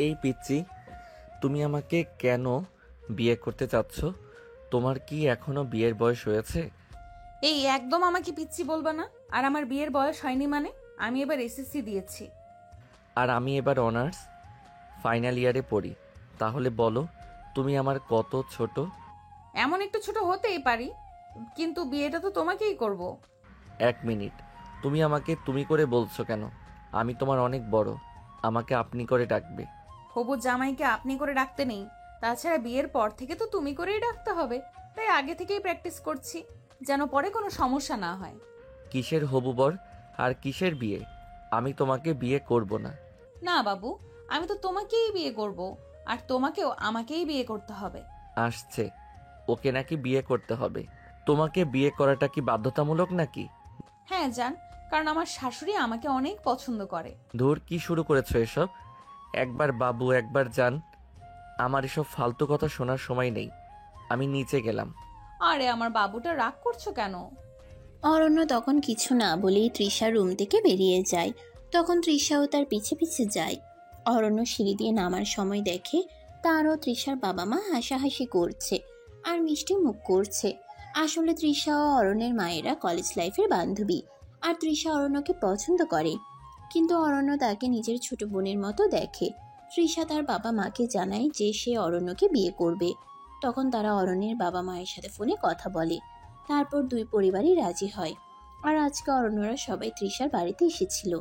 এই পিচ্চি, তুমি আমাকে কেন বিয়ে করতে চাচ্ছ? তোমার কি এখনো বিয়ের বয়স হয়েছে? এই একদম আমাকে পিচ্ছি বলবা না। আর আমার বিয়ের বয়স হয়নি মানে? আমি এবার এসএসসি দিয়েছি। আর আমি এবার অনার্স ফাইনাল ইয়ারে পড়ি। তাহলে বলো, তুমি আমার কত ছোট? এমন একটু ছোট হতেই পারি, কিন্তু বিয়েটা তো তোমাকেই করব। এক মিনিট, তুমি আমাকে তুমি করে বলছো কেন? আমি তোমার অনেক বড়, আমাকে আপনি করে ডাকবে। হবু জামাইকে আপনি করে ডাকতে নেই। তাছাড়া বিয়ের পর থেকে তো তুমি করেই ডাকতে হবে। তাই আগে থেকেই প্র্যাকটিস করছি, যেন পরে কোনো সমস্যা না হয়। কিসের হবু বর আর কিসের বিয়ে? আমি তোমাকে বিয়ে করব না। না বাবু, আমি তো তোমাকেই বিয়ে করব। আর তোমাকেও আমাকেই বিয়ে করতে হবে। আসছে, ওকে নাকি বিয়ে করতে হবে? তোমাকে বিয়ে করাটা কি বাধ্যতামূলক নাকি? হ্যাঁ যান, কারণ আমার শাশুড়ি আমাকে অনেক পছন্দ করে। ধুর, কি শুরু করেছো এসব? একবার বাবু একবার যান, আমার এসব ফালতু কথা শোনার সময় নেই। আমি নিচে গেলাম। আরে আমার বাবুটা রাগ করছো কেন? অরণ্য তখন কিছু না বলেই তৃষার রুম থেকে বেরিয়ে যায়। তখন তৃষাও তার পিছে পিছে যায়। অরণ্য সিঁড়ি দিয়ে নামার সময় দেখে তারও তৃষার বাবা মা হাসাহাসি করছে আর মিষ্টি মুখ করছে। আসলে তৃষা ও অরণ্যের মায়েরা কলেজ লাইফের বান্ধবী, আর তৃষা অরণ্যকে পছন্দ করে, কিন্তু অরণ্য তাকে নিজের ছোট বোনের মতো দেখে। তৃষা তার বাবা মাকে জানায় যে সে অরণ্যকে বিয়ে করবে। তখন তারা অরণ্যের বাবা মায়ের সাথে ফোনে কথা বলে। তারপর দুই পরিবারই রাজি হয়। আর আজকে অরণ্যরা সবাই তৃষার বাড়িতে এসেছিল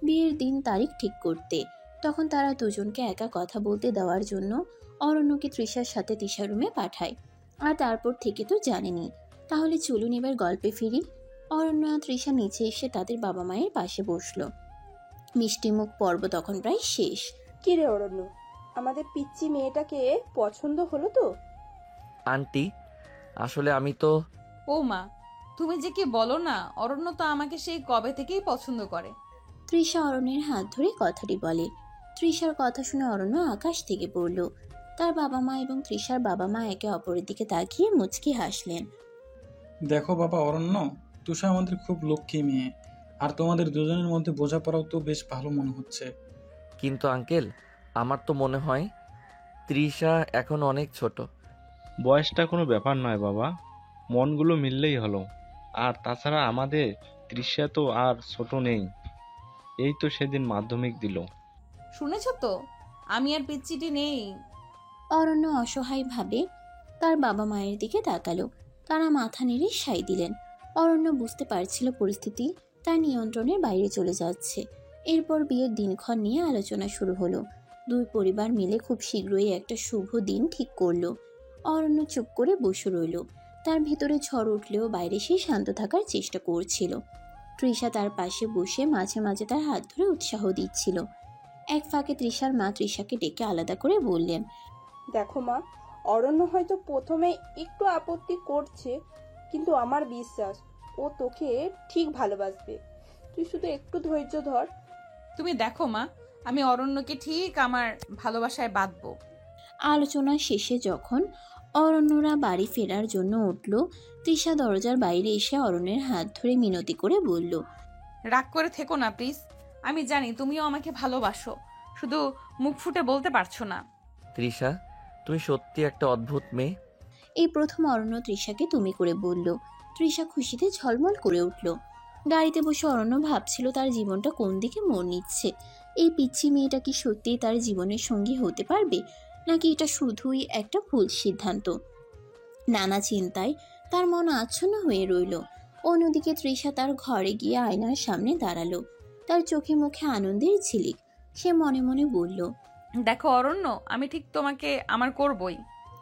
বিয়ের দিন তারিখ ঠিক করতে। তখন তারা দুজনকে একা কথা বলতে দেওয়ার জন্য অরণ্যকে তৃষার সাথে তৃষার রুমে পাঠায়। আর তারপর থেকে তো জানেনি। তাহলে চলুন এবার গল্পে ফিরি। অরণ্য আর তৃষা নিচে এসে তাদের বাবা মায়ের পাশে বসলো। মিষ্টিমুখ পর্ব তখন প্রায় শেষ। কি রে অরণ্য, আমাদের পিচ্চি মেয়েটাকে পছন্দ হলো তো? আন্টি, আসলে আমি তো... ও মা, তুমি যে কি বলো না, অরণ্য তো আমাকে সেই কবে থেকেই পছন্দ করে। তৃষা অরণ্যের হাত ধরে কথাটি বলে। তৃষার কথা শুনে অরণ্য আকাশ থেকে পড়ল। তার বাবা মা এবং তৃষার বাবা মা একে অপরের দিকে তাকিয়ে মুচকি হাসলেন। দেখো বাবা অরণ্য, তুষা আমাদের খুব লক্ষ্মী মেয়ে, আর তোমাদের দুজনের মধ্যে বোঝাপড়াও তো বেশ ভালো মনে হচ্ছে। কিন্তু আঙ্কেল, আমার তো মনে হয় তৃষা এখন অনেক ছোট। বয়সটা কোনো ব্যাপার নয় বাবা, মনগুলো মিললেই হলো। আর তাছাড়া আমাদের তৃষ্যা তো আর ছোট নেই, এই তো সেদিন মাধ্যমিক দিল। শুনেছ তো, আমি আর পিচ্চিটি নেই। অরণ্য অসহায়ভাবে তার বাবা মায়ের দিকে তাকালো। তারা মাথা নেড়ে সায় দিলেন। অরণ্য বুঝতে পারছিল পরিস্থিতি তার নিয়ন্ত্রণের বাইরে চলে যাচ্ছে। এরপর বিয়ের দিনক্ষণ নিয়ে আলোচনা শুরু হলো। দুই পরিবার মিলে খুব শীঘ্রই একটা শুভ দিন ঠিক করলো। অরণ্য চুপ করে বসে রইল। তার ভেতরে ঝড় উঠলেও বাইরে সে শান্ত থাকার চেষ্টা করছিল। তৃষা তার পাশে বসে মাঝে মাঝে তার হাত ধরে উৎসাহ দিচ্ছিল। এক ফাঁকে তৃষার মা তৃষাকে ডেকে আলাদা করে বললেন, দেখো মা, অরণ্য হয়তো প্রথমে একটু আপত্তি করছে, কিন্তু আমার বিশ্বাস ও তোকে ঠিক ভালোবাসবে। তুই শুধু একটু ধৈর্য ধর। তুমি দেখো মা, আমি অরণ্যকে ঠিক আমার ভালোবাসায় বাঁধবো। আলোচনা শেষে যখন অরণ্যরা বাড়ি ফেরার জন্য উঠল, তৃষা দরজার বাইরে এসে অরণ্যের হাত ধরে মিনতি করে বলল, রাগ করে থেকো না প্লিজ। আমি জানি তুমিও আমাকে ভালোবাসো, শুধু মুখ ফুটে বলতে পারছো না। তৃষা, তুমি সত্যি একটা অদ্ভুত মেয়ে। এই প্রথম অরণ্য তৃষাকে তুমি করে বলল। তৃষা খুশিতে ঝলমল করে উঠল। গাড়িতে বসে অরণ্য ভাবছিল তার জীবনটা কোন দিকে মোড় নিচ্ছে। এই পিচ্ছি মেয়েটা কি সত্যিই তার জীবনের সঙ্গী হতে পারবে, নাকি এটা শুধুই একটা ভুল সিদ্ধান্ত? নানা চিন্তায় তার মন আচ্ছন্ন হয়ে রইল। অন্যদিকে তৃষা তার ঘরে গিয়ে আয়নার সামনে দাঁড়ালো। তার চোখে মুখে আনন্দের ঝিলিক। সে মনে মনে বলল, দেখো অরণ্য, আমি ঠিক তোমাকে আমার করবই।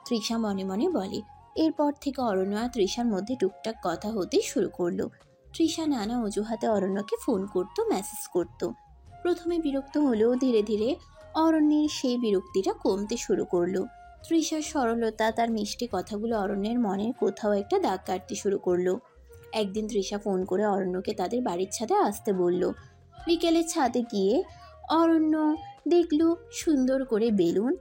তৃষা মনে মনে বলে। এরপর থেকে অরণ্য আর তৃষার মধ্যে টুকটাক কথা হতে শুরু করলো। তৃষা নানা অজুহাতে অরণ্যকে ফোন করত, মেসেজ করত। প্রথমে বিরক্ত হলেও ধীরে ধীরে অরণ্যের সেই বিরক্তিটা কমতে শুরু করলো। তৃষার সরলতা, তার মিষ্টি কথাগুলো অরণ্যের মনের কোথাও একটা দাগ কাটতে শুরু করলো। একদিন তৃষা ফোন করে অরণ্যকে তাদের বাড়ির ছাদে আসতে বলল। বিকেলে ছাদে গিয়ে অরণ্য দেখলো সুন্দর করে বেলুন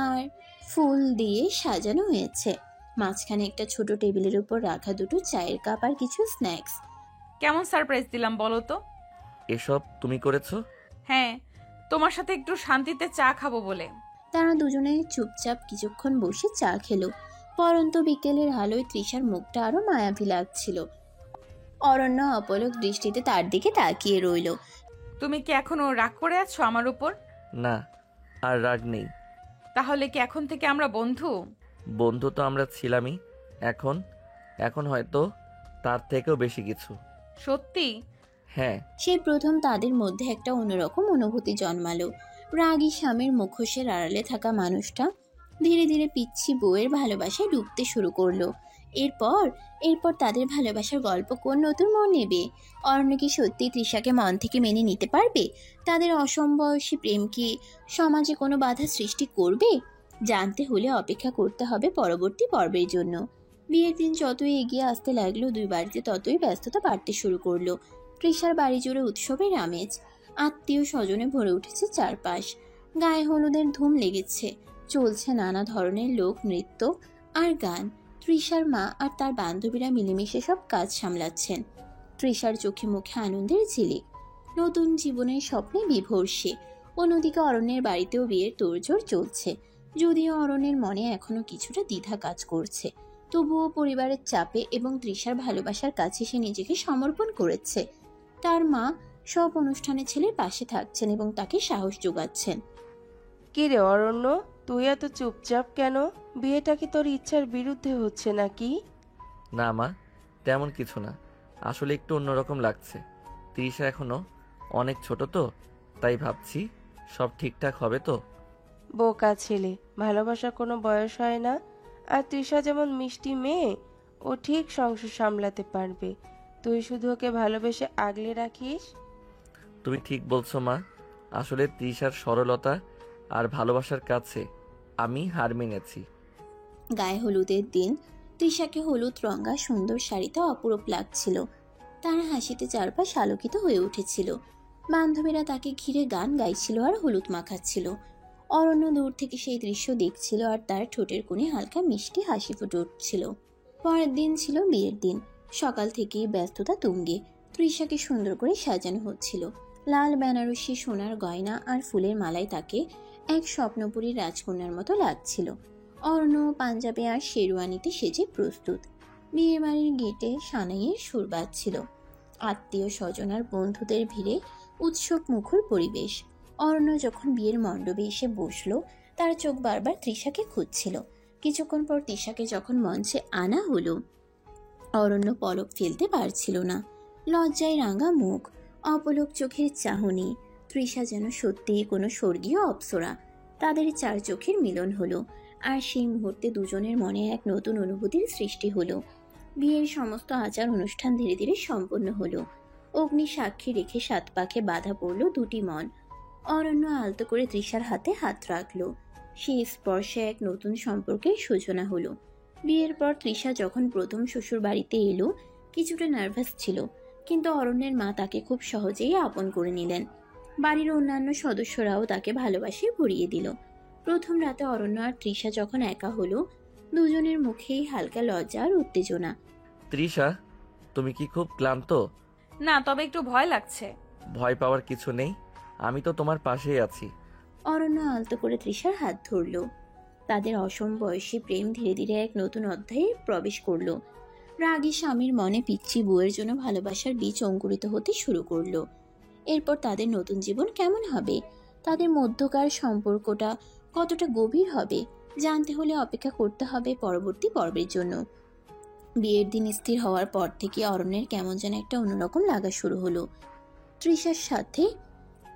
আর ফুল দিয়ে সাজানো হয়েছে। মাঝখানে একটা ছোট টেবিলের উপর রাখা দুটো চায়ের কাপ আর কিছু স্ন্যাক্স। কেমন সারপ্রাইজ দিলাম বলো তো? এসব তুমি করেছো? হ্যাঁ, তোমার সাথে একটু শান্তিতে চা খাবো বলে। তারা দুজনে চুপচাপ কিছুক্ষণ বসে চা খেলো। পরন্ত বিকেলের আলোয় তৃষার মুখটা আরো মায়াবী লাগছিল। অরণ্য অপলক দৃষ্টিতে তার দিকে তাকিয়ে রইল। তুমি কি এখনো রাগ করে আছো আমার উপর? না, আর রাগ নেই। তাহলে কি এখন থেকে আমরা বন্ধু? বন্ধু তো আমরা ছিলামই। এখন এখন হয়তো তার থেকেও বেশি কিছু। সত্যি? হ্যাঁ। সেই প্রথম তাদের মধ্যে একটা অন্যরকম অনুভূতি জন্মালো। রাগী স্বামীর মুখোশের আড়ালে থাকা মানুষটা ধীরে ধীরে পিচ্ছি বউয়ের ভালোবাসায় ডুবতে শুরু করলো। এরপর এরপর তাদের ভালোবাসার গল্প কোন নতুন মন নেবে? অরণ্য কি সত্যি তৃষাকে মন থেকে মেনে নিতে পারবে? তাদের অসমবয়সী প্রেম কি সমাজে কোনো বাধা সৃষ্টি করবে? জানতে হলে অপেক্ষা করতে হবে পরবর্তী পর্বের জন্য। বিয়ের দিন যতই এগিয়ে আসতে লাগলো, দুই বাড়িতে ততই ব্যস্ততা বাড়তে শুরু করলো। তৃষার বাড়ি জুড়ে উৎসবের আমেজ, আত্মীয় স্বজনে ভরে উঠেছে চারপাশ। গায়ে হলুদের ধুম লেগেছে, চলছে নানা ধরনের লোক নৃত্য আর গান। তৃষার মা আর তার বান্ধবীরা মিলেমিশে সব কাজ সামলাচ্ছেন। তৃষার চোখে মুখে আনন্দের ঝিলিক, নতুন জীবনের স্বপ্নে বিভোর সে। অন্যদিকে অরণ্যের বাড়িতেও বিয়ের তোড়জোড় চলছে। যদিও অরণ্যের মনে এখনো কিছুটা দ্বিধা কাজ করছে, তবুও পরিবারের চাপে এবং তৃষার ভালোবাসার কাছে সে নিজেকে সমর্পণ করেছে। তার মা সব অনুষ্ঠানে ছেলের পাশে থাকছেন এবং তাকে সাহস যোগাচ্ছেন। কি রে অরণ্য, তুই এত চুপচাপ কেন? বিয়েটা কি তোর ইচ্ছার বিরুদ্ধে হচ্ছে নাকি? না মা, তেমন কিছু না। আসলে একটু অন্যরকম লাগছে। তৃষা এখনো অনেক ছোট তো, তাই ভাবছি সব ঠিকঠাক হবে তো। বোকা ছেলে, ভালোবাসার কোনো বয়স হয় না। আর তৃষা যেমন মিষ্টি মেয়ে, ও ঠিক সংসার সামলাতে পারবে। তুই শুধু ওকে ভালোবেসে আগলে রাখিস। তুমি ঠিক বলছো মা। আসলে তৃষার সরলতা আর ভালোবাসার কাছে আমি হার মেনেছি। গায়ে হলুদের দিন তৃষাকে হলুদ রঙা সুন্দর শাড়িতে অপরূপ লাগছিল। তার হাসিতে চারপাশ আলোকিত হয়ে উঠেছিল। বান্ধবীরা তাকে ঘিরে গান গাইছিল আর হলুদ মাখাচ্ছিল। অরণ্য দূর থেকে সেই দৃশ্য দেখছিল আর তার ঠোঁটের কোণে হালকা মিষ্টি হাসি ফুটে উঠছিল। পরের দিন ছিল বিয়ের দিন। সকাল থেকেই ব্যস্ততা তুঙ্গে। তৃষাকে সুন্দর করে সাজানো হচ্ছিল। লাল বেনারসি, সোনার গয়না আর ফুলের মালায় তাকে এক স্বপ্নপুরী রাজকন্যার মতো লাগছিল। অরণ্য পাঞ্জাবি আর শেরওয়ানিতে সেজে প্রস্তুত। বিয়ে বাড়ির গেটে সানাইয়ের সুর বাজছিল। আত্মীয় স্বজন আর বন্ধুদের ভিড়ে উৎসব মুখর পরিবেশ। অরণ্য যখন বিয়ের মণ্ডপে এসে বসলো, তার চোখ বারবার তৃষাকে খুঁজছিল। কিছুক্ষণ পর তৃষাকে যখন মঞ্চে আনা হলো, অরণ্য পলক ফেলতে পারছিল না। লজ্জায় রাঙা মুখ, অপলক চোখের চাহনি। তৃষা যেন সত্যিই কোনো স্বর্গীয় অপ্সরা। তাদের চার চোখের মিলন হলো, আর সেই মুহূর্তে দুজনের মনে এক নতুন অনুভূতির সৃষ্টি হলো। বিয়ের সমস্ত আচার অনুষ্ঠান ধীরে ধীরে সম্পন্ন হলো। অগ্নি সাক্ষী রেখে সাত পাখে বাঁধা পড়ল দুটি মন। অরণ্য আলতো করে তৃষার হাতে হাত রাখলো। সেই স্পর্শে এক নতুন সম্পর্কের সূচনা হলো। বিয়ের পর তৃষা যখন প্রথম শ্বশুর বাড়িতে এলো, কিছুটা নার্ভাস ছিল, কিন্তু অরণ্যের মা তাকে খুব সহজেই আপন করে নিলেন। বাড়ির অন্যান্য সদস্যরাও তাকে ভালোবাসে ভরিয়ে দিল। প্রথম রাতে অরণ্য আর তৃষা যখন একা হলো, দুজনের মুখেই হালকা লজ্জা আর উত্তেজনা। তৃষা, তুমি কি খুব ক্লান্ত? না, তবে একটু ভয় লাগছে। ভয় পাওয়ার কিছু নেই, আমি তো তোমার পাশেই আছি। অরণ্য আলতো করে তৃষার হাত ধরল। তাদের অসম বয়সী প্রেম ধীরে ধীরে এক নতুন অধ্যায়ে প্রবেশ করলো। রাগী স্বামীর মনে পিচ্ছি বউয়ের জন্য ভালোবাসার বীজ অঙ্কুরিত হতে শুরু করলো। এরপর তাদের নতুন জীবন কেমন হবে, তাদের মধ্যকার সম্পর্কটা কতটা গভীর হবে, জানতে হলে অপেক্ষা করতে হবে পরবর্তী পর্বের জন্য। বিয়ের দিন স্থির হওয়ার পর থেকে অরণ্যের কেমন যেন একটা অন্যরকম লাগা শুরু হলো। তৃষার সাথে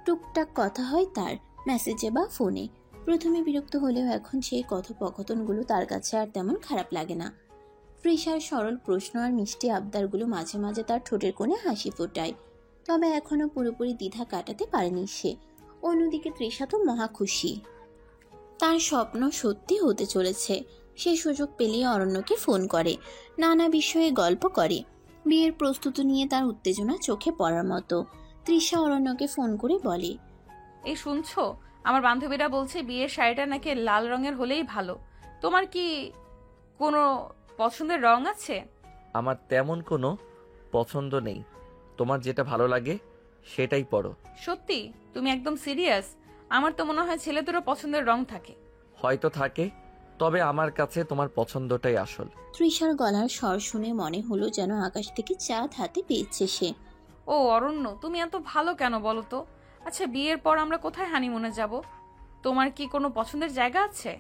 টুকটাক কথা হয় তার, মেসেজে বা ফোনে। প্রথমে বিরক্ত হলেও এখন সেই কথোপকথনগুলো তার কাছে আর তেমন খারাপ লাগে না। তৃষার সরল প্রশ্ন আর মিষ্টি আবদারগুলো মাঝে মাঝে তার ঠোঁটের কোণে হাসি ফোটায়। তবে এখনো পুরোপুরি দ্বিধা কাটাতে পারেনি সে। অন্যদিকে তৃষা তো মহা খুশি, তার স্বপ্ন সত্যি হতে চলেছে। সে সুযোগ পেলেই অরণ্যকে ফোন করে, নানা বিষয়ে গল্প করে। বিয়ের প্রস্তুতি নিয়ে তার উত্তেজনা চোখে পড়ার মতো। তৃষা অরণ্যকে ফোন করে বলে, এই শুনছো, আমার বান্ধবীরা বলছে বিয়ের শাড়িটা নাকি লাল রঙের হলেই ভালো। তোমার কি কোনো পছন্দের রং আছে? আমার তেমন কোনো পছন্দ নেই, তোমার যেটা ভালো লাগে সেটাই পরো। সত্যি? তুমি একদম সিরিয়াস? আমার তো মনে হয় ছেলেদেরও পছন্দের রং থাকে। হয়তো থাকে, তবে আমার কাছে তোমার পছন্দটাই আসল। তৃষার গলার স্বর শুনে মনে হলো যেন আকাশ থেকে চাঁদ হাতে পেয়েছে সে। ও অরণ্য, তুমি এত ভালো কেন বলো তো? আচ্ছা, বিয়ের পর আমরা কোথায় হানিমুনে যাব? তোমার কি কোনো পছন্দের জায়গা আছে?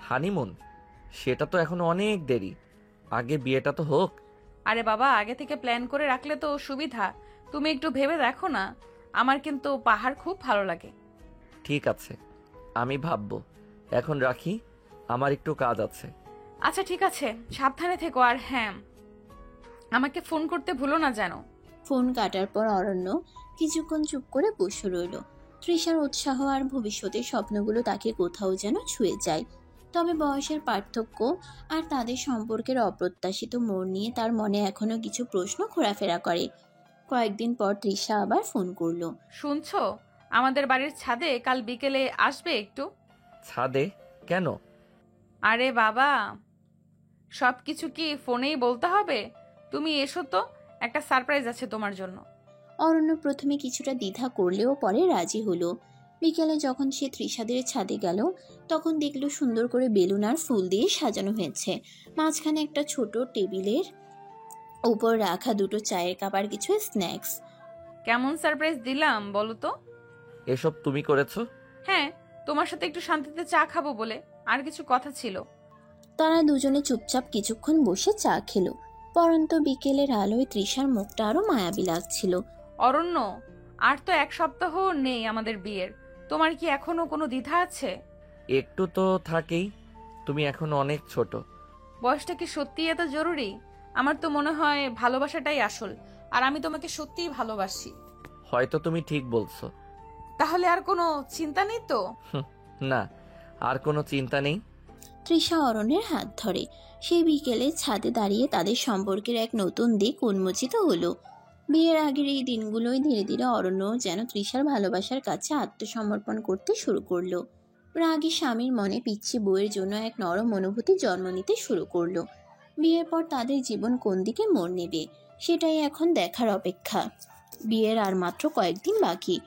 হানিমুন? সেটা তো এখনো অনেক দেরি, আগে বিয়েটা তো হোক। আরে বাবা, আগে থেকে প্ল্যান করে রাখলে তো সুবিধা। তুমি একটু ভেবে দেখো না। আমার কিন্তু পাহাড় খুব ভালো লাগে। ঠিক আছে, আমি ভাববো। এখন রাখি, আমার একটু কাজ আছে। আচ্ছা ঠিক আছে, সাবধানে থেকো। আর হ্যাঁ, আমাকে ফোন করতে ভুলো না যেন। ফোন কাটার পর অরণ্য কিছুক্ষণ চুপ করে বসে রইল। তৃষার উৎসাহ আর ভবিষ্যতের স্বপ্নগুলো তাকে কোথাও যেন ছুঁয়ে যায়। তবে বয়সের পার্থক্য আর তাদের সম্পর্কের অপ্রত্যাশিত মোড় নিয়ে তার মনে এখনো কিছু প্রশ্ন ঘোরাফেরা করে। কয়েকদিন পর তৃষা আবার ফোন করলো। শুনছো, আমাদের বাড়ির ছাদে কাল বিকেলে আসবে একটু? ছাদে? কেন? আরে বাবা, সবকিছু কি ফোনেই বলতে হবে? তুমি এসো তো, একটা সারপ্রাইজ আছে তোমার জন্য। অরণ্য প্রথমে কিছুটা দ্বিধা করলেও পরে রাজি হলো। বিকেলে যখন সে তৃষাদের ছাদে গেল, তখন দেখলো সুন্দর করে বেলুন আর ফুল দিয়ে সাজানো হয়েছে। মাঝখানে একটা ছোট টেবিলের উপর রাখা দুটো চায়ের কাপ আর কিছু স্ন্যাক্স। কেমন সারপ্রাইজ দিলাম বলো তো? এসব তুমি করেছো? হ্যাঁ, তোমার সাথে একটু শান্তিতে চা খাবো বলে। আর কিছু কথা ছিল। তারা দুজনে চুপচাপ কিছুক্ষণ বসে চা খেলো। পরন্ত বিকেলের আলোয় তৃষার মুখটা আরো মায়াবী লাগছিল। অরণ্য, আর তো এক সপ্তাহ নেই আমাদের বিয়ের। তোমার কি এখনো কোনো দ্বিধা আছে? একটু তো থাকেই, তুমি এখন অনেক ছোট। বয়সটা কি সত্যি এত জরুরি? আমার তো মনে হয় ভালোবাসাটাই আসল, আর আমি তোমাকে সত্যিই ভালোবাসি। হয়তো তুমি ঠিক বলছো। তাহলে আর কোনো চিন্তা নেই তো? না, আর কোনো চিন্তা নেই। তৃষা অরণ্যের হাত ধরে। সেই বিকেলে ছাদে দাঁড়িয়ে তাদের সম্পর্কের এক নতুন দিক উন্মোচিত হলো। বিয়ের আগের এই দিনগুলোই ধীরে ধীরে অরণ্য যেন তৃষার ভালোবাসার কাছে আত্মসমর্পণ করতে শুরু করলো। রাগী স্বামীর মনে পিচ্ছি বউয়ের জন্য এক নরম অনুভূতি জন্ম নিতে শুরু করলো। বিয়ের পর তাদের জীবন কোন দিকে মোড় নেবে, সেটাই এখন দেখার অপেক্ষা। বিয়ের আর মাত্র কয়েকদিন বাকি।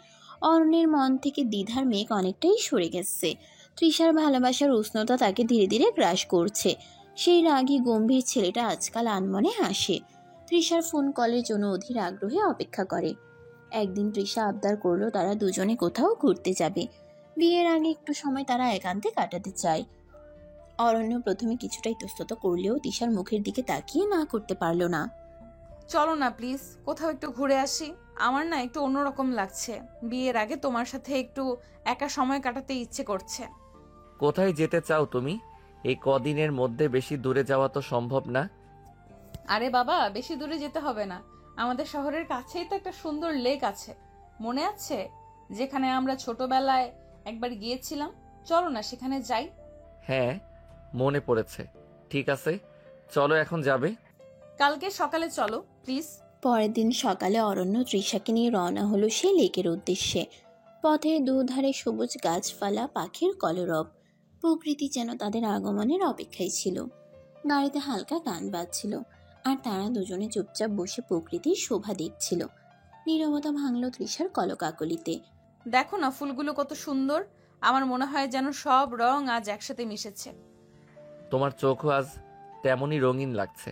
অরণ্যের মন থেকে দ্বিধার মেঘ অনেকটাই সরে গেছে। তৃষার ভালোবাসার উষ্ণতা তাকে ধীরে ধীরে গ্রাস করছে। সেই রাগী গম্ভীর ছেলেটা আজকাল আনমনে হাসে। তৃষার ফোন কলের জন্য অধীর আগ্রহে অপেক্ষা করে। একদিন তৃষা আবদার করলো তারা দুজনে কোথাও ঘুরতে যাবে। বিয়ের আগে একটু সময় তারা একান্তে কাটাতে চায়। অরণ্য প্রথমে কিছুটা ইতস্তত করলেও তৃষার মুখের দিকে তাকিয়ে না করতে পারলো না। চলো না প্লিজ, কোথাও একটু ঘুরে আসি। আমার না একটু অন্যরকম লাগছে। বিয়ের আগে তোমার সাথে একটু একা সময় কাটাতে ইচ্ছে করছে। কোথায় যেতে চাও তুমি? এই কদিনের মধ্যে বেশি দূরে যাওয়া তো সম্ভব না। আরে বাবা, বেশি দূরে যেতে হবে না। আমাদের শহরের কাছেই তো একটা সুন্দর লেক আছে, মনে আছে? যেখানে আমরা ছোটবেলায় একবার গিয়েছিলাম। চলো না সেখানে যাই। হ্যাঁ, মনে পড়েছে। ঠিক আছে, চলো এখন যাবে। কালকে সকালে চলো প্লিজ। পরের দিন সকালে অরণ্য তৃষাকে নিয়ে রওনা হলো সেই লেকের উদ্দেশ্যে। পথের দুধারে সবুজ গাছপালা, পাখির কলরব, প্রকৃতি যেন তাদের আগমনের অপেক্ষায় ছিল। গাড়িতে হালকা গান বাজছিল, আর তারা দুজনে চুপচাপ বসে প্রকৃতির শোভা দেখছিল। নীরবতা ভাঙল তৃষার কলকাকলিতে। দেখো না ফুলগুলো কত সুন্দর। আমার মনে হয় যেন সব রং আজ একসাথে মিশেছে। তোমার চোখও আজ তেমনই রঙিন লাগছে।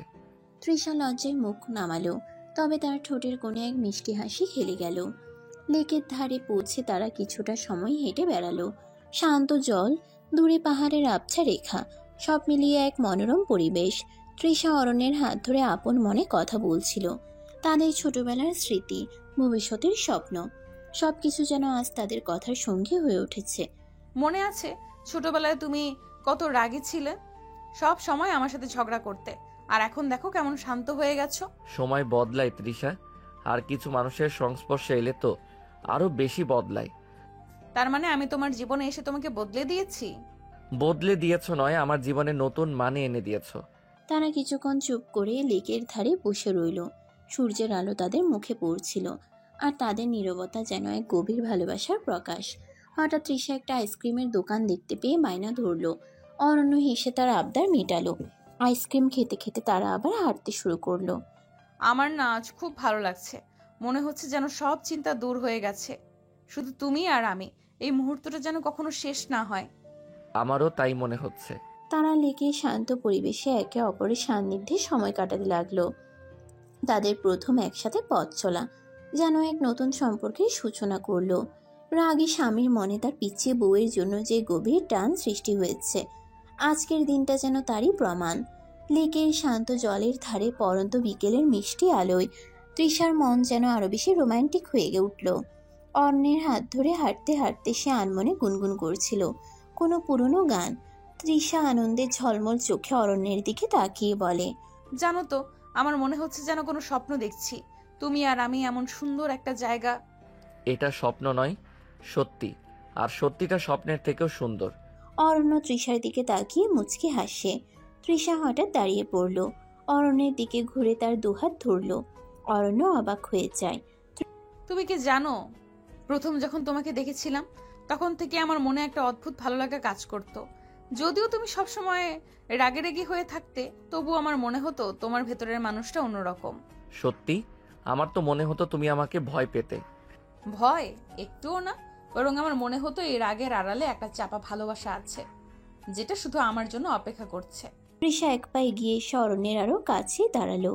তৃষা লজ্জায় মুখ নামালো, তবে তার ঠোঁটের কোণে এক মিষ্টি হাসি খেলে গেল। লেকের ধারে পৌঁছে তারা কিছুটা সময় হেঁটে বেড়ালো। শান্ত জল, দূরে পাহাড়ের আবছা রেখা, সব মিলিয়ে এক মনোরম পরিবেশ। তৃষা অরণ্যের হাত ধরে আপন মনে কথা বলছিল। তাদের ছোটবেলার স্মৃতি, ভবিষ্যতের স্বপ্ন, সবকিছু যেন আজ তাদের কথার সঙ্গী হয়ে উঠেছে। মনে আছে ছোটবেলায় তুমি কত রাগী ছিলে? সব সময় আমার সাথে ঝগড়া করতে, আর এখন দেখো কেমন শান্ত হয়ে গেছো। সময় বদলায় তৃষা, আর কিছু মানুষের সংস্পর্শে এলে তো আরো বেশি বদলায়। তার মানে আমি তোমার জীবনে এসে তোমাকে বদলে দিয়েছি? বদলে দিয়েছো নয়, আমার জীবনে নতুন মানে এনে দিয়েছো। তারা কিছুক্ষণ চুপ করে লেকের ধারে বসে রইল। সূর্যের আলো তাদের মুখে পড়ছিল, আর তাদের নীরবতা যেন এক গভীর ভালোবাসার প্রকাশ। হঠাৎ তৃষা একটা আইসক্রিমের দোকান দেখতে পেয়ে বায়না ধরলো। অরণ্য হেসে তার আবদার মেটালো। আইসক্রিম খেতে খেতে তারা আবার হাঁটতে শুরু করলো। আমার না আজ খুব ভালো লাগছে। মনে হচ্ছে যেন সব চিন্তা দূর হয়ে গেছে। শুধু তুমি আর আমি এই মুহূর্তটা যেন কখনো শেষ না হয়। আমারও তাই মনে হচ্ছে। তারা লেকে শান্ত পরিবেশে একে অপরের সান্নিধ্যে সময় কাটাতে লাগলো। তাদের প্রথম একসাথে পথ চলা যেন এক নতুন সম্পর্কের সূচনা করলো। রাগী স্বামীর মনে তার পিছিয়ে বউয়ের জন্য যে গভীর টান সৃষ্টি হয়েছে, আজকের দিনটা যেন তারই প্রমাণ। লেকের শান্ত জলের ধারে পরন্ত বিকেলের মিষ্টি আলোয় তৃষার মন যেন আরো বেশি রোমান্টিক হয়ে উঠল। অন্যের হাত ধরে হাঁটতে হাঁটতে সে আনমনে গুনগুন করছিল কোনো পুরনো গান। তৃষা আনন্দে ঝলমল চোখে অরণ্যের দিকে তাকিয়ে বলে, জানো তো, আমার মনে হচ্ছে যেন কোনো স্বপ্ন দেখছি। তুমি আর আমি এমন সুন্দর একটা জায়গা। এটা স্বপ্ন নয়, সত্যি। আর সত্যিটা স্বপ্নের থেকেও সুন্দর। অরণ্য তৃষার দিকে তাকিয়ে মুচকি হাসে। তৃষা হঠাৎ দাঁড়িয়ে পড়ল, অরণ্যের দিকে ঘুরে তার দুহাত ধরল। অরণ্য অবাক হয়ে যায়। তুমি কি জানো, প্রথম যখন তোমাকে দেখেছিলাম তখন থেকে আমার মনে একটা অদ্ভুত ভালো লাগা কাজ করত। যদিও তুমি সবসময় রাগেরাগি হয়ে থাকতে, তবু আমার মনে হতো তোমার ভেতরের মানুষটা অন্যরকম। সত্যি? আমার তো মনে হতো তুমি আমাকে ভয় পেতে। ভয়? একটুও না, বরং আমার মনে হতো এই রাগের আড়ালে একটা চাপা ভালোবাসা আছে, যেটা শুধু আমার জন্য অপেক্ষা করছে। তৃষা এক পা এগিয়ে এসে অরণ্যের আরো কাছে দাঁড়ালো।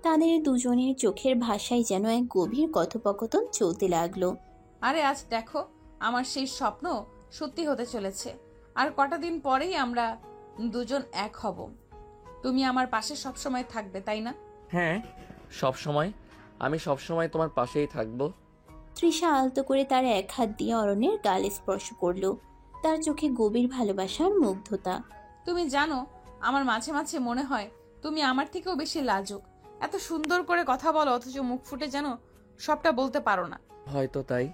তাদের দুজনের চোখের ভাষায় যেন এক গভীর কথোপকথন চলতে লাগলো। আরে আজ দেখো, আমার সেই স্বপ্ন সত্যি হতে চলেছে। আর কটা দিন পরেই আমরা দুজন এক হব। তুমি আমার পাশে সবসময় থাকবে, তাই না? হ্যাঁ, সব সময়। আমি সব সময় তোমার পাশেই থাকবো। তৃষা আলতো করে তার এক হাত দিয়ে অরণ্যের গালে স্পর্শ করলো, তার চোখে গভীর ভালোবাসার মুগ্ধতা। তুমি জানো, আমার মাঝে মাঝে মনে হয় তুমি আমার থেকেও বেশি লাজুক। এত সুন্দর করে কথা বলো, অথচ মুখ ফুটে যেন সবটা বলতে পারো না। হয়তো তাই।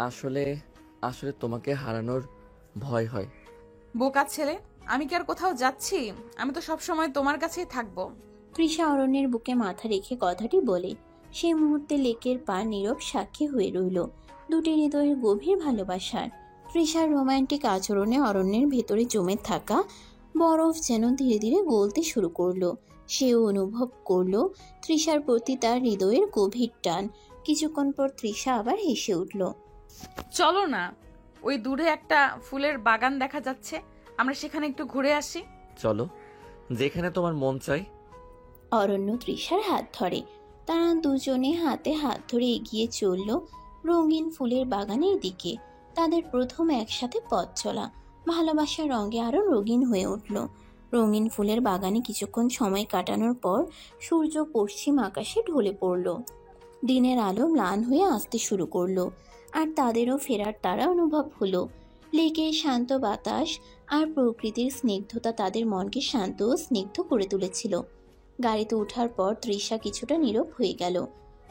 আসলে আসলে তোমাকে হারানোর ভয় হয়। বোকা ছেলে, আমি কি আর কোথাও যাচ্ছি? আমি তো সবসময় তোমার কাছেই থাকবো। তৃষা অরণ্যের বুকে মাথা রেখে কথাটি বলে। সেই মুহূর্তে লেকের পা নীরব সাক্ষী হয়ে রইল দুটি হৃদয়ের গভীর ভালোবাসার। তৃষার রোমান্টিক আচরণে অরণ্যের ভেতরে জমে থাকা বরফ যেন ধীরে ধীরে গলতে শুরু করলো। সেও অনুভব করলো তৃষার প্রতি তার হৃদয়ের গভীর টান। কিছুক্ষণ পর তৃষা আবার হেসে উঠল। চলো না, ওই দূরে একটা ফুলের বাগান দেখা যাচ্ছে, আমরা সেখানে একটু ঘুরে আসি। চলো, যেখানে তোমার মন চাই। অরণ্য তৃষার হাত ধরে। তারা দুজনে হাতে হাত ধরে এগিয়ে চলল রঙিন ফুলের বাগানের দিকে। তাদের প্রথম একসাথে পথ চলা ভালোবাসার রঙে আরো রঙিন হয়ে উঠল। রঙিন ফুলের বাগানে কিছুক্ষণ সময় কাটানোর পর সূর্য পশ্চিম আকাশে ঢলে পড়ল। দিনের আলো ম্লান হয়ে আসতে শুরু করলো, আর তাদেরও ফেরার তারা অনুভব হলো। লেকের শান্ত বাতাস আর প্রকৃতির স্নিগ্ধতা তাদের মনকে শান্ত ও স্নিগ্ধ করে তুলেছিল। গাড়িতে ওঠার পর তৃষা কিছুটা নীরব হয়ে গেল।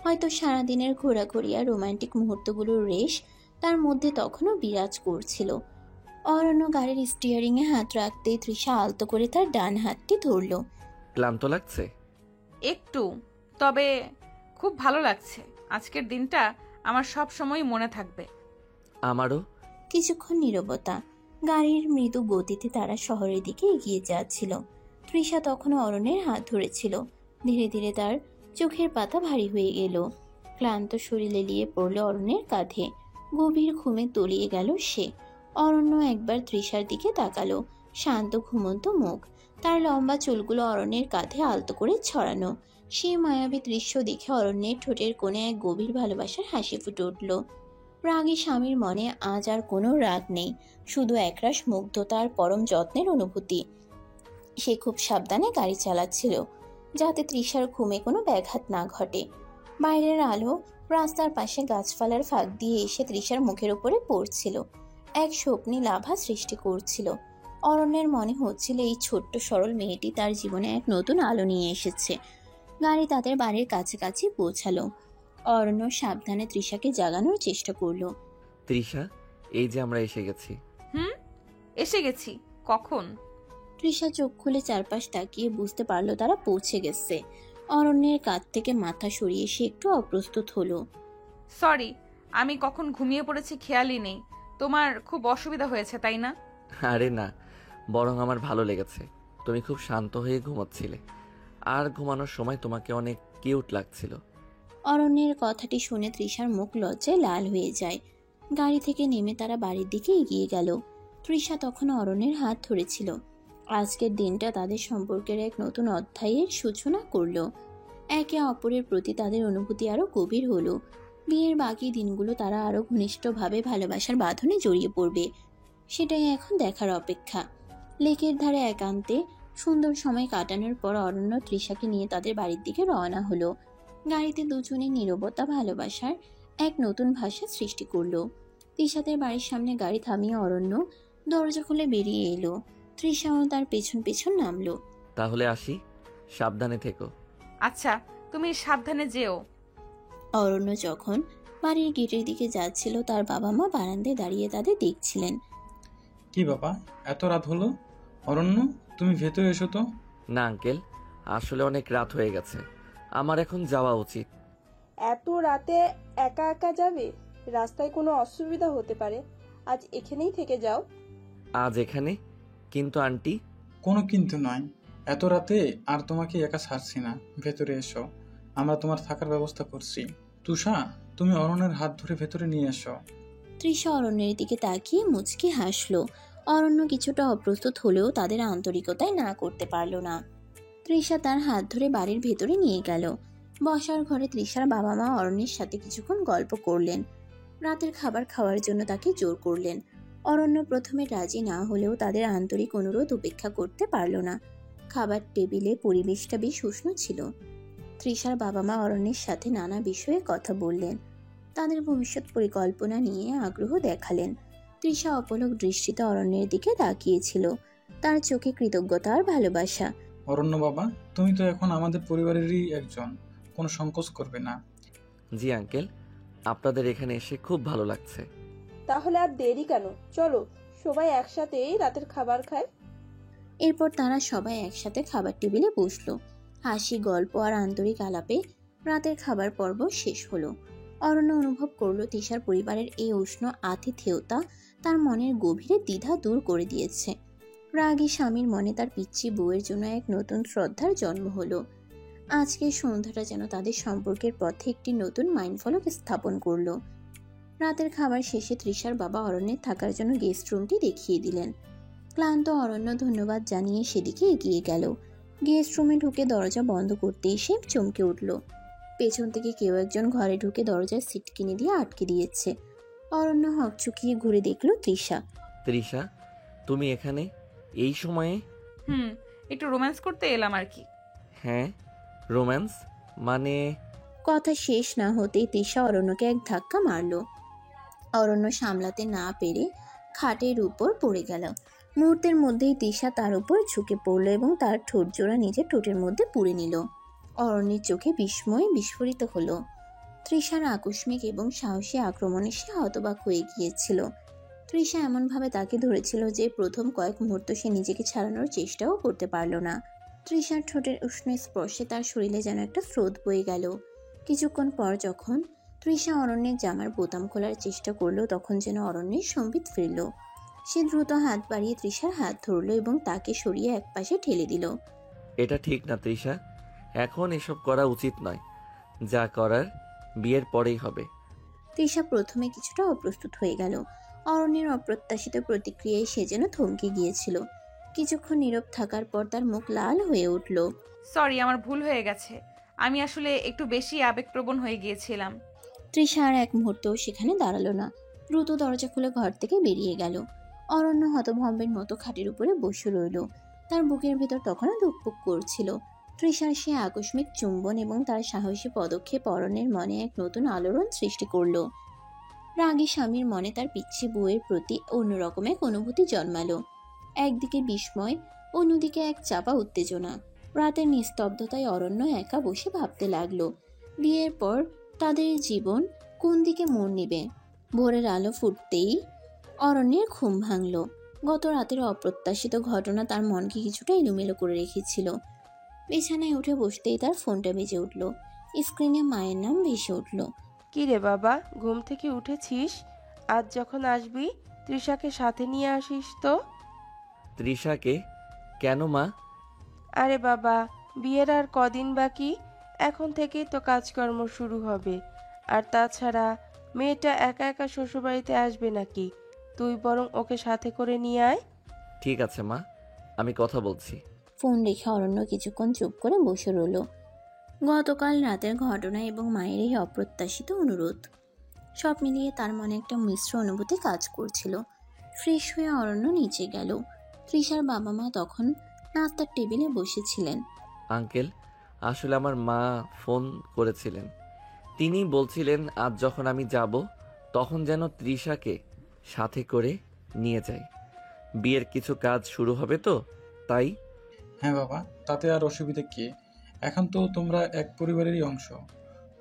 হয়তো সারাদিনের ঘোরাঘুরি আর রোমান্টিক মুহূর্তগুলোর রেশ তার মধ্যে তখনও বিরাজ করছিল। অরণ্য গাড়ির স্টিয়ারিংয়ে হাত রাখতেই তৃষা আলতো করে তার ডান হাতটি ধরল। ক্লান্ত লাগছে? একটু, তবে খুব ভালো লাগছে। আজকের দিনটা আমার সব সময় মনে থাকবে। আমারও। কিছুক্ষণ নীরবতা। গাড়ির মৃদু গতিতে তারা শহরের দিকে এগিয়ে যাচ্ছিল। তৃষা তখনও অরণ্যের হাত ধরেছিল। ধীরে ধীরে তার চোখের পাতা ভারী হয়ে গেল। ক্লান্ত শরীর লেলিয়ে পড়ল অরণ্যের কাঁধে। গভীর ঘুমে তলিয়ে গেল সে। অরণ্য একবার তৃষার দিকে তাকালো, শান্ত ঘুমন্ত মুখ, তার লম্বা চুলগুলো অরণ্যের কাঁধে আলতো করে ছড়ানো। সেই মায়াবী দৃশ্য দেখে অরণ্যের ঠোঁটের কোণে এক গভীর ভালোবাসার হাসি ফুটে উঠল। রাগী স্বামীর মনে আজ আর কোনো রাগ নেই, শুধু একরাশ মুগ্ধতা আর পরম যত্নের অনুভূতি। সে খুব সাবধানে গাড়ি চালাচ্ছিল, যাতে তৃষার ঘুমে কোনো ব্যাঘাত না ঘটে। বাইরের আলো রাস্তার পাশে গাছপালার ফাঁক দিয়ে এসে তৃষার মুখের উপরে পড়ছিল, এক স্বপ্নীল আভা সৃষ্টি করছিল। অরণ্যের মনে হচ্ছিল এই ছোট্ট সরল মেয়েটি তার জীবনে এক নতুন আলো নিয়ে এসেছে। গাড়ি তাদের বাড়ির কাছাকাছি পৌঁছালো। অরণ্য সাবধানে তৃষাকে জাগানোর চেষ্টা করলো। তৃষা, এই যে আমরা এসে গেছি। এসে গেছি? কখন? তৃষা চোখ খুলে চারপাশ তাকিয়ে বুঝতে পারলো তারা পৌঁছে গেছে। অরণ্যের কাঁধ থেকে মাথা সরিয়ে সে একটু অপ্রস্তুত হলো। সরি, আমি কখন ঘুমিয়ে পড়েছি খেয়ালই নেই। তোমার খুব অসুবিধা হয়েছে, তাই না? আরে না, বরং আমার ভালো লেগেছে। তুমি খুব শান্ত হয়ে ঘুমাচ্ছিলে, আর ঘুমানোর সময় তোমাকে অনেক কিউট লাগছিল। অরণ্যের কথাটি শুনে তৃষার মুখ লজ্জায় লাল হয়ে যায়। গাড়ি থেকে নেমে তারা বাড়ির দিকে এগিয়ে গেল। তৃষা তখন অরণ্যের হাত ধরেছিল। আজকের দিনটা তাদের সম্পর্কের এক নতুন অধ্যায়ের সূচনা করলো। একে অপরের প্রতি তাদের অনুভূতি আরো গভীর হলো। বিয়ের বাকি দিনগুলো তারা আরো ঘনিষ্ঠভাবে ভালোবাসার বাঁধনে জড়িয়ে পড়বে, সেটাই এখন দেখার অপেক্ষা। লেকের ধারে একান্তে সুন্দর সময় কাটানোর পর অরণ্য তৃষাকে নিয়ে তাদের বাড়ির দিকে রওনা হলো। গাড়িতে দুজনের নীরবতা ভালোবাসার এক নতুন ভাষা সৃষ্টি করলো। তৃষাদের বাড়ির সামনে গাড়ি থামিয়ে অরণ্য দরজা খুলে বেরিয়ে এলো। তৃষাও তার পেছন পেছন নামলো। তাহলে আসি, সাবধানে থেকো। আচ্ছা, তুমি সাবধানে যেও। অরণ্য যখন বাড়ির গেটের দিকে যাচ্ছিল, তার বাবা মা বারান্দায় দাঁড়িয়ে তাদের দেখছিলেন। কি বাবা, এত রাত হলো? অরণ্য, তুমি ভেতরে এসো তো। না আঙ্কেল, আসলে অনেক রাত হয়ে গেছে, আমার এখন যাওয়া উচিত। এত রাতে একা একা যাবে? রাস্তায় কোনো অসুবিধা হতে পারে, আজ এখানেই থেকে যাও। আজ এখানে? কিন্তু আন্টি। কোনো কিন্তু নয়, এত রাতে আর তোমাকে একা ছাড়ছি না। ভেতরে এসো, আমরা তোমার থাকার ব্যবস্থা করছি। তুষা, তুমি অরণ্যের হাত ধরে ভেতরে নিয়ে এসো। তৃষা অরণ্যের দিকে তাকিয়ে মুচকি হাসলো। অরণ্য কিছুটা অপ্রস্তুত হলেও তাদের আন্তরিকতায় না করতে পারল না। তৃষা তার হাত ধরে বাড়ির ভেতরে নিয়ে গেল। বসার ঘরে তৃষার বাবা মা অরণ্যের সাথে কিছুক্ষণ গল্প করলেন। রাতের খাবার খাওয়ার জন্য তাকে জোর করলেন। অরণ্য প্রথমে রাজি না হলেও তাদের আন্তরিক অনুরোধ উপেক্ষা করতে পারল না। খাবার টেবিলে পরিবেশটা বেশ উষ্ণ ছিল। তৃষার বাবা মা অরণ্যের সাথে নানা বিষয়ে কথা বললেন। তাদের ভবিষ্যৎ পরিকল্পনা নিয়ে আগ্রহ দেখালেন। তৃষা অপলক দৃষ্টিতে অরণ্যের দিকে তাকিয়েছিল, তার চোখে কৃতজ্ঞতা আর ভালোবাসা। অরণ্য বাবা, তুমি তো এখন আমাদের পরিবারেরই একজন, কোনো সংকোচ করবে না। জি আঙ্কেল, আপনাদের এখানে এসে খুব ভালো লাগছে। তাহলে আর দেরি কেন, চলো সবাই একসাথেই রাতের খাবার খায়। এরপর তারা সবাই একসাথে খাবার টেবিলে বসলো। হাসি, গল্প আর আন্তরিক আলাপে রাতের খাবার পর্ব শেষ হলো। অরণ্য অনুভব করলো তৃষার পরিবারের এই উষ্ণ আতিথেয়তা তার মনের গভীরে দ্বিধা দূর করে দিয়েছে। রাগী স্বামীর মনে তার পিচ্চি বউয়ের জন্য এক নতুন শ্রদ্ধার জন্ম হলো। আজকের সন্ধ্যাটা যেন তাদের সম্পর্কের পথে একটি নতুন মাইলফলক স্থাপন করলো। রাতের খাবার শেষে তৃষার বাবা অরণ্যের থাকার জন্য গেস্ট রুমটি দেখিয়ে দিলেন। ক্লান্ত অরণ্য ধন্যবাদ জানিয়ে সেদিকে এগিয়ে গেল। গেস্ট রুমে ঢুকে দরজা বন্ধ করতে এসে চমকে উঠল। পেছন থেকে কেউ একজন ঘরে ঢুকে দরজার সিটকিনি দিয়ে আটকে দিয়েছে। অরণ্য হকচকিয়ে ঘুরে দেখল তৃষা। তৃষা, তুমি এখানে এই সময়ে? একটু রোম্যান্স করতে এলাম আর কি। হ্যাঁ, রোম্যান্স মানে? কথা শেষ না হতেই তৃষা অরণ্যকে এক ধাক্কা মারল। অরণ্য সামলাতে না পেরে খাটের উপর পড়ে গেল। মুহূর্তের মধ্যেই তৃষা তার উপর ঝুঁকে পড়ল এবং তার ঠোঁট জোড়া নিজের ঠোঁটের মধ্যে পুরে নিল। অরণ্যের চোখে বিস্ময়ে বিস্ফোরিত হলো। তৃষার আকস্মিক এবং সাহসী আক্রমণে সে হতবাক হয়ে গিয়েছিল। তৃষা এমনভাবে তাকে ধরেছিল যে প্রথম কয়েক মুহূর্ত সে নিজেকে ছাড়ানোর চেষ্টাও করতে পারল না। তৃষার ঠোঁটের উষ্ণ স্পর্শে তার শরীরে যেন একটা স্রোত বয়ে গেল। কিছুক্ষণ পর যখন তৃষা অরণ্যের জামার বোতাম খোলার চেষ্টা করলো, তখন যেন অরণ্যের সম্বিত ফিরল। সে দ্রুত হাত বাড়িয়ে তৃষার হাত ধরল এবং তাকে সরিয়ে একপাশে ঠেলে দিল। এটা ঠিক না তৃষা, এখন এসব করা উচিত নয়। যা করার বিয়ের পরেই হবে। তৃষা প্রথমে কিছুটা অপ্রস্তুত হয়ে গেল। অরণ্যের অপ্রত্যাশিত প্রতিক্রিয়ায় সে যেন থমকে গিয়েছিল। কিছুক্ষণ নীরব থাকার পর তার মুখ লাল হয়ে উঠল। সরি, আমার ভুল হয়ে গেছে। আমি আসলে একটু বেশি আবেগপ্রবণ হয়ে গিয়েছিলাম। তৃষা আর এক মুহূর্তও সেখানে দাঁড়ালো না, দ্রুত দরজা খুলে ঘর থেকে বেরিয়ে গেল। অরণ্য হতভম্বের মতো খাটের উপরে বসে রইল। তার বুকের ভেতর তখনও ধুকপুক করছিল। তৃষার সে আকস্মিক চুম্বন এবং তার সাহসী পদক্ষেপ অরণ্যের মনে এক নতুন আলোড়ন সৃষ্টি করল। রাগী স্বামীর মনে তার পিচ্ছি বউয়ের প্রতি অন্যরকম এক অনুভূতি জন্মালো। একদিকে বিস্ময়, অন্যদিকে এক চাপা উত্তেজনা। রাতের নিস্তব্ধতায় অরণ্য একা বসে ভাবতে লাগলো, বিয়ের পর তাদের জীবন কোন দিকে মোড় নেবে। ভোরের আলো ফুটতেই অরণ্যের ঘুম ভাঙল। গত রাতের অপ্রত্যাশিত ঘটনা তার মনকে কিছুটা এলোমেলো করে রেখেছিল। বিছানায় উঠে বসতেই তার ফোনটা বেজে উঠল। স্ক্রিনে মায়ের নাম ভেসে উঠল। কি রে বাবা, ঘুম থেকে উঠেছিস? আজ যখন আসবি তৃষাকে সাথে নিয়ে আসিস তো। তৃষাকে? কেন মা? আরে বাবা, বিয়ের আর কদিন বাকি, এখন থেকেই তো কাজকর্ম শুরু হবে। আর তাছাড়া মেয়েটা একা একা শ্বশুরবাড়িতে আসবে নাকি? তুই বরং ওকে সাথে করে নিয়ে আয়। ঠিক আছে মা, আমি কথা বলছি। ফোন রেখে অরণ্য কিছুক্ষণ চুপ করে বসে রইল। গতকাল রাতের ঘটনা এবং মায়ের এই অপ্রত্যাশিত অনুরোধ সব মিলিয়ে তার মনে একটা মিশ্র অনুভূতি কাজ করছিল। ফ্রেশ হয়ে অরণ্য নিচে গেল। তৃষার বাবা মা তখন নাস্তার টেবিলে বসেছিলেন। আঙ্কেল, আসলে আমার মা ফোন করেছিলেন। তিনি বলছিলেন আজ যখন আমি যাব তখন যেন তৃষাকে সাথে করে নিয়ে যাই। বিয়ের কিছু কাজ শুরু হবে তো, তাই। হ্যাঁ বাবা, তাতে আর অসুবিধা কি? এখন তো তোমরা এক পরিবারেরই অংশ।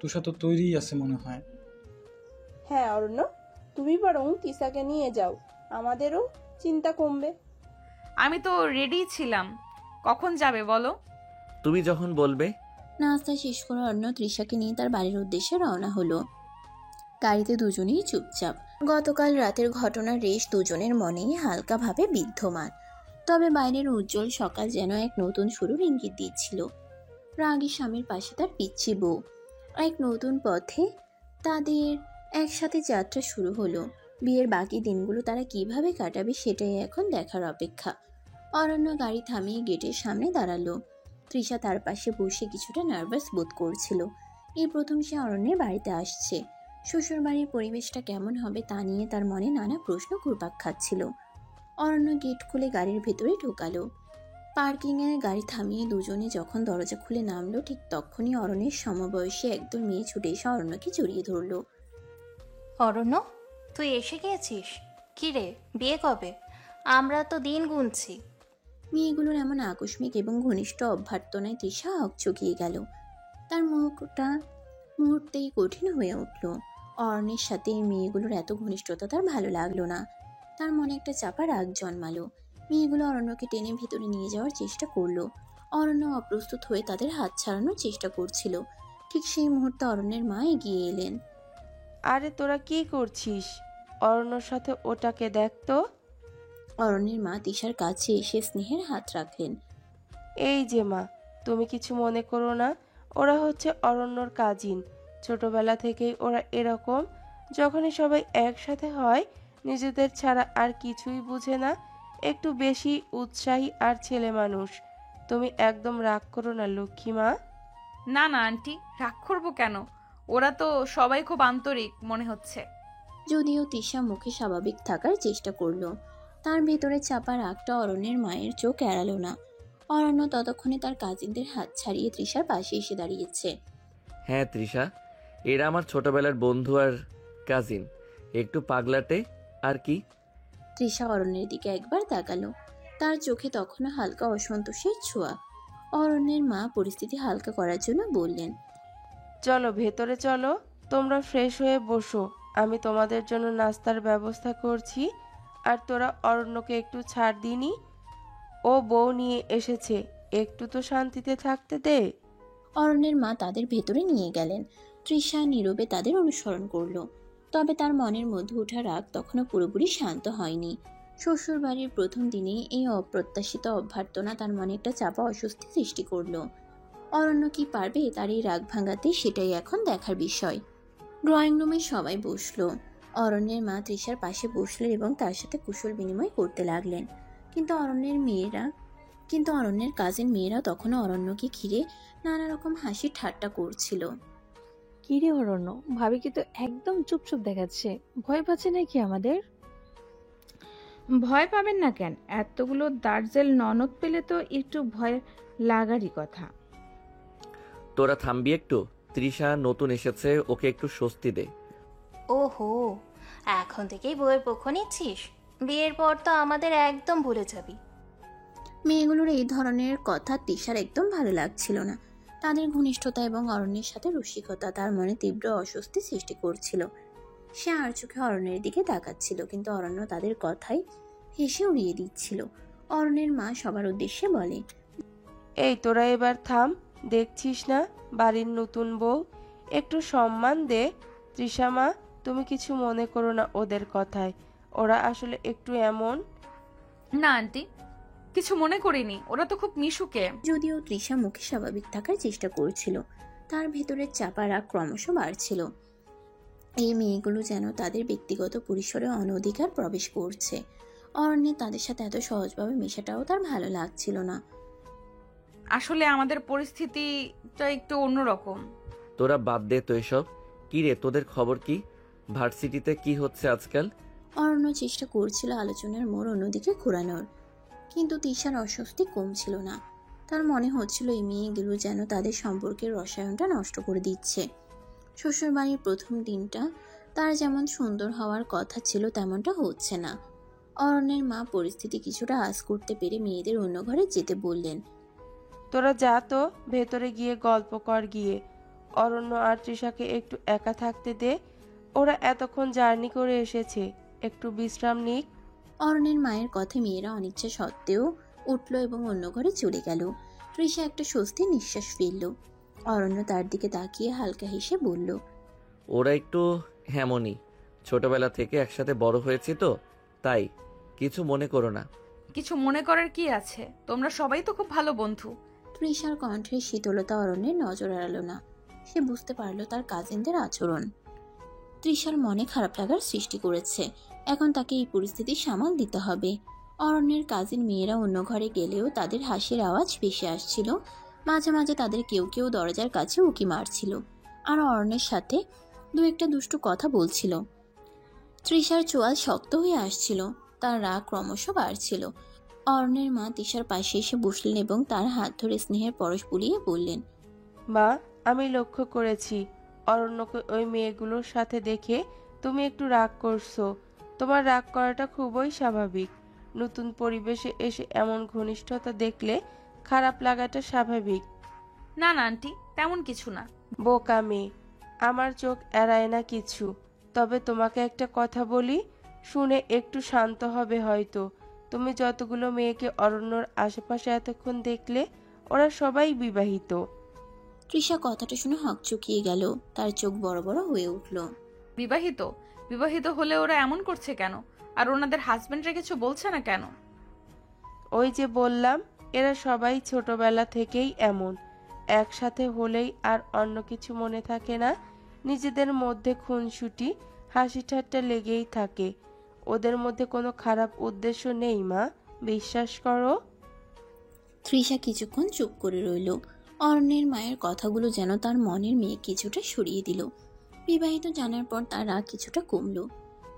তুষা তো তৈরিই আছে মনে হয়। হ্যাঁ অরণ্য, তুমি বরং তিশাকে নিয়ে যাও, আমাদেরও চিন্তা কমবে। আমি তো রেডি ছিলাম, কখন যাবে বলো? তুমি যখন বলবে। নাস্তা শেষ করে অরণ্য তৃষাকে নিয়ে তার বাড়ির উদ্দেশ্যে রওনা হলো। গাড়িতে দুজনেই চুপচাপ। গতকাল রাতের ঘটনার রেশ দুজনের মনেই হালকাভাবে বিদ্যমান। তবে বাইরের উজ্জ্বল সকাল যেন এক নতুন শুরুর ইঙ্গিত দিচ্ছিল। রাগী স্বামীর পাশে তার পিচ্ছি বউ। এক নতুন পথে তাদের একসাথে যাত্রা শুরু হলো। বিয়ের বাকি দিনগুলো তারা কিভাবে কাটাবে সেটাই এখন দেখার অপেক্ষা। অরণ্য গাড়ি থামিয়ে গেটের সামনে দাঁড়ালো। তৃষা তার পাশে বসে কিছুটা নার্ভাস বোধ করছিল। এই প্রথম সে অরণ্যের বাড়িতে আসছে। শ্বশুরবাড়ির পরিবেশটা কেমন হবে তা নিয়ে তার মনে নানা প্রশ্ন ঘুরপাক খাচ্ছিল। অরণ্য গেট খুলে গাড়ির ভেতরে ঢোকালো। পার্কিংয়ে গাড়ি থামিয়ে দুজনে যখন দরজা খুলে নামলো, ঠিক তখনই অরণ্যের সমবয়সী একদল মেয়ে ছুটে এসে অরণ্যকে জড়িয়ে ধরলো। অরণ্য, তুই এসে গিয়েছিস? কি রে, বিয়ে কবে? আমরা তো দিন গুনছি। মেয়েগুলোর এমন আকস্মিক এবং ঘনিষ্ঠ অভ্যর্থনায় তৃষা হকচকিয়ে গেল। তার মুখটা মুহূর্তেই কঠিন হয়ে উঠল। অরণ্যের সাথে এই মেয়েগুলোর এত ঘনিষ্ঠতা তার ভালো লাগলো না। তার মনে একটা চাপা রাগ জন্মালো। মেয়েগুলো অরণ্যকে টেনে ভেতরে নিয়ে যাওয়ার চেষ্টা করলো। অরণ্য অপ্রস্তুত হয়ে তাদের হাত ছাড়ানোর চেষ্টা করছিল। ঠিক সেই মুহূর্তে অরণ্যের মা এগিয়ে এলেন। আরে তোরা কি করছিস? অরণ্যর সাথে ওটাকে দেখ তো। অরণ্যের মা তৃষার কাছে এসে স্নেহের হাত রাখলেন। এই যে মা, তুমি কিছু মনে করো না, ওরা হচ্ছে অরণ্যর কাজিন। ছোটবেলা থেকেই ওরা এরকম, যখনই সবাই একসাথে হয় নিজেদের ছাড়া আর কিছুই বুঝে না, একটু বেশি উৎসাহী আর ছেলে মানুষ। তুমি একদম রাগ করো না লক্ষ্মী মা। না না আন্টি, রাগ করবো কেন? ওরা তো সবাই খুব আন্তরিক মনে হচ্ছে। যদিও তৃষা মুখে স্বাভাবিক থাকার চেষ্টা করলো, তার ভেতরে চাপা রাগটা অরণ্যের মায়ের চোখ এড়ালো না। অরণ্য ততক্ষণে তার কাজিনদের হাত ছাড়িয়ে তৃষার পাশে এসে দাঁড়িয়েছে। হ্যাঁ তৃষা, এরা আমার ছোটবেলার বন্ধু আর কাজিন। একটু পাগলাটে আর কি। তৃষা অরণ্যের দিকে একবার তাকালো। তার চোখে তখনও হালকা অসন্তোষের ছোঁয়া। অরণ্যের মা পরিস্থিতি হালকা করার জন্য বললেন, চলো ভেতরে চলো, তোমরা ফ্রেশ হয়ে বসো, আমি তোমাদের জন্য নাস্তার ব্যবস্থা করছি। আর তোরা অরণ্যকে একটু ছাড় দিনি, ও বউ নিয়ে এসেছে, একটু তো শান্তিতে থাকতে দে। অরণ্যের মা তাদের ভেতরে নিয়ে গেলেন। তৃষা নীরবে তাদের অনুসরণ করলো। তবে তার মনের মধ্যে ওঠা রাগ তখনও পুরোপুরি শান্ত হয়নি। শ্বশুরবাড়ির প্রথম দিনেই এই অপ্রত্যাশিত অভ্যর্থনা তার মনে একটা চাপা অস্বস্তি সৃষ্টি করলো। অরণ্য কি পারবে তার এই রাগ ভাঙাতে, সেটাই এখন দেখার বিষয়। ড্রয়িং রুমে সবাই বসলো। অরণ্যের মা তৃষার পাশে বসলেন এবং তার সাথে কুশল বিনিময় করতে লাগলেন। কিন্তু অরণ্যের কাজিন মেয়েরা তখনও অরণ্যকে ঘিরে নানা রকম হাসি ঠাট্টা করছিল। কিরে অরণ্য, ভাবিকে তো একদম চুপচুপ দেখাচ্ছে, ভয় পাচ্ছে নাকি আমাদের? ভয় পাবেন না কেন? এতগুলো দার্জেল ননদ পেলে তো একটু ভয় লাগারই কথা। তোরা থামবি একটু। তৃষা নতুন এসেছে, ওকে একটু স্বস্তি দে। ওহো, এখন থেকেই বউয়ের পক্ষ নিচ্ছিস? বিয়ের পর তো আমাদের একদম ভুলে যাবি। মেয়েগুলোর এই ধরনের কথা তৃষার একদম ভালো লাগছিল না। তাদের ঘনিষ্ঠতা এবং অরণ্যের সাথে রসিকতা তার মনে তীব্র অস্বস্তি সৃষ্টি করছিল। সে আর চোখে অরণ্যের দিকে তাকাচ্ছিল, কিন্তু অরণ্য তাদের কথাই হেসে উড়িয়ে দিচ্ছিল। অরণ্যের মা সবার উদ্দেশ্যে বলে, এই তোরা এবার থাম, দেখছিস না বাড়ির নতুন বউ, একটু সম্মান দে। তৃষা মা, তুমি কিছু মনে করো না ওদের কথায়, ওরা আসলে একটু এমন। না আন্টি, কিছু মনে করিনি, ওরা তো খুব মিশুকে। যদিও তৃষা মুখে স্বাভাবিক থাকার চেষ্টা করছিল, তার ভেতরের চাপা রাগ ক্রমশ বাড়ছিল। এই মেয়েগুলো যেন তাদের ব্যক্তিগত পরিসরে অনধিকার প্রবেশ করছে। অরণ্যের তাদের সাথে এত সহজভাবে মেশাটাও তার ভালো লাগছিল না। আসলে আমাদের পরিস্থিতিটা একটু অন্যরকম। তোরা বাদ দে তো এসব। কি রে, তোদের খবর কি? ভার্সিটিতে কি হচ্ছে আজকাল? অরণ্য চেষ্টা করছিল আলোচনার মোড় অন্যদিকে ঘোরানোর, কিন্তু তিশার অস্বস্তি কমছিল না। তার মনে হচ্ছিল এই মেয়েগুলো যেন তাদের সম্পর্কের রসায়নটা নষ্ট করে দিচ্ছে। শ্বশুরবাড়ির প্রথম দিনটা তার যেমন সুন্দর হওয়ার কথা ছিল তেমনটা হচ্ছে না। অরণ্যের মা পরিস্থিতি কিছুটা আঁচ করতে পেরে মেয়েদের অন্য ঘরে যেতে বললেন। তোরা যা তো, ভেতরে গিয়ে গল্প কর গিয়ে। অরণ্য আর তৃষাকে একটু একা থাকতে দে, ওরা এতক্ষণ জার্নি করে এসেছে, একটু বিশ্রাম নিক। অরণ্যের মায়ের কথায় মেয়েরা অনিচ্ছা সত্ত্বেও উঠল এবং অন্য ঘরে চলে গেল। তৃষা একটা স্বস্তির নিঃশ্বাস ফেলল। অরণ্য তার দিকে তাকিয়ে হালকা হেসে বলল, ওরা একটু এমনই, ছোটবেলা থেকে একসাথে বড় হয়েছি তো, তাই কিছু মনে করো না। কিছু মনে করার কি আছে, তোমরা সবাই তো খুব ভালো বন্ধু। তৃষার কণ্ঠের শীতলতা অরণ্যের নজর এড়ালো না। সে বুঝতে পারল তার কাজিনদের আচরণ তৃষার মনে খারাপ লাগার সৃষ্টি করেছে। এখন তাকে এই পরিস্থিতি সামাল দিতে হবে। অরণ্যের কাজিন মেয়েরা অন্য ঘরে গেলেও তাদের হাসির আওয়াজ ভেসে আসছিল। মাঝে মাঝে তাদের কেউ কেউ দরজার কাছে উকি মারছিল আর অরণ্যের সাথে দু একটা দুষ্টু কথা বলছিল। তৃষার চোয়াল শক্ত হয়ে আসছিল, তার রাগ ক্রমশ বাড়ছিল। অরণ্যের মা তৃষার পাশে এসে বসলেন এবং তার হাত ধরে স্নেহের পরশ বুলিয়ে বললেন, মা, আমি লক্ষ্য করেছি অরণ্যকে ওই মেয়েগুলোর সাথে দেখে তুমি একটু রাগ করছো। তোমার রাগ করাটা খুবই স্বাভাবিক। নতুন পরিবেশে এসে এমন ঘনিষ্ঠতা দেখলে খারাপ লাগাটা স্বাভাবিক। না না আন্টি, তেমন কিছু না। বোকা মেয়ে, আমার চোখ এড়ায় না কিছু। তবে তোমাকে একটা কথা বলি, শুনে একটু শান্ত হবে হয়তো। তুমি যতগুলো মেয়েকে অরণ্যর আশেপাশে এতক্ষণ দেখলে, ওরা সবাই বিবাহিত। তৃষা কথাটা শুনে হকচকিয়ে গেল, তার চোখ বড় বড় হয়ে উঠল। বিবাহিত? বিবাহিত হলে ওরা এমন করছে কেন? আর ওনাদের হাজবেন্ডরা কিছু বলছে না কেন? ওই যে বললাম, এরা সবাই ছোটবেলা থেকেই এমন। একসাথে হলেই আর অন্য কিছু মনে থাকে না। নিজেদের মধ্যে খুনসুটি, হাসি ঠাট্টা লেগেই থাকে। ওদের মধ্যে কোনো খারাপ উদ্দেশ্য নেই মা, বিশ্বাস করো। তৃষা কিছুক্ষণ চুপ করে রইল। অরণ্যের মায়ের কথাগুলো যেন তার মনের মেয়ে কিছুটা সরিয়ে দিল। বিবাহিত জানার পর তার রাগ কিছুটা কমল।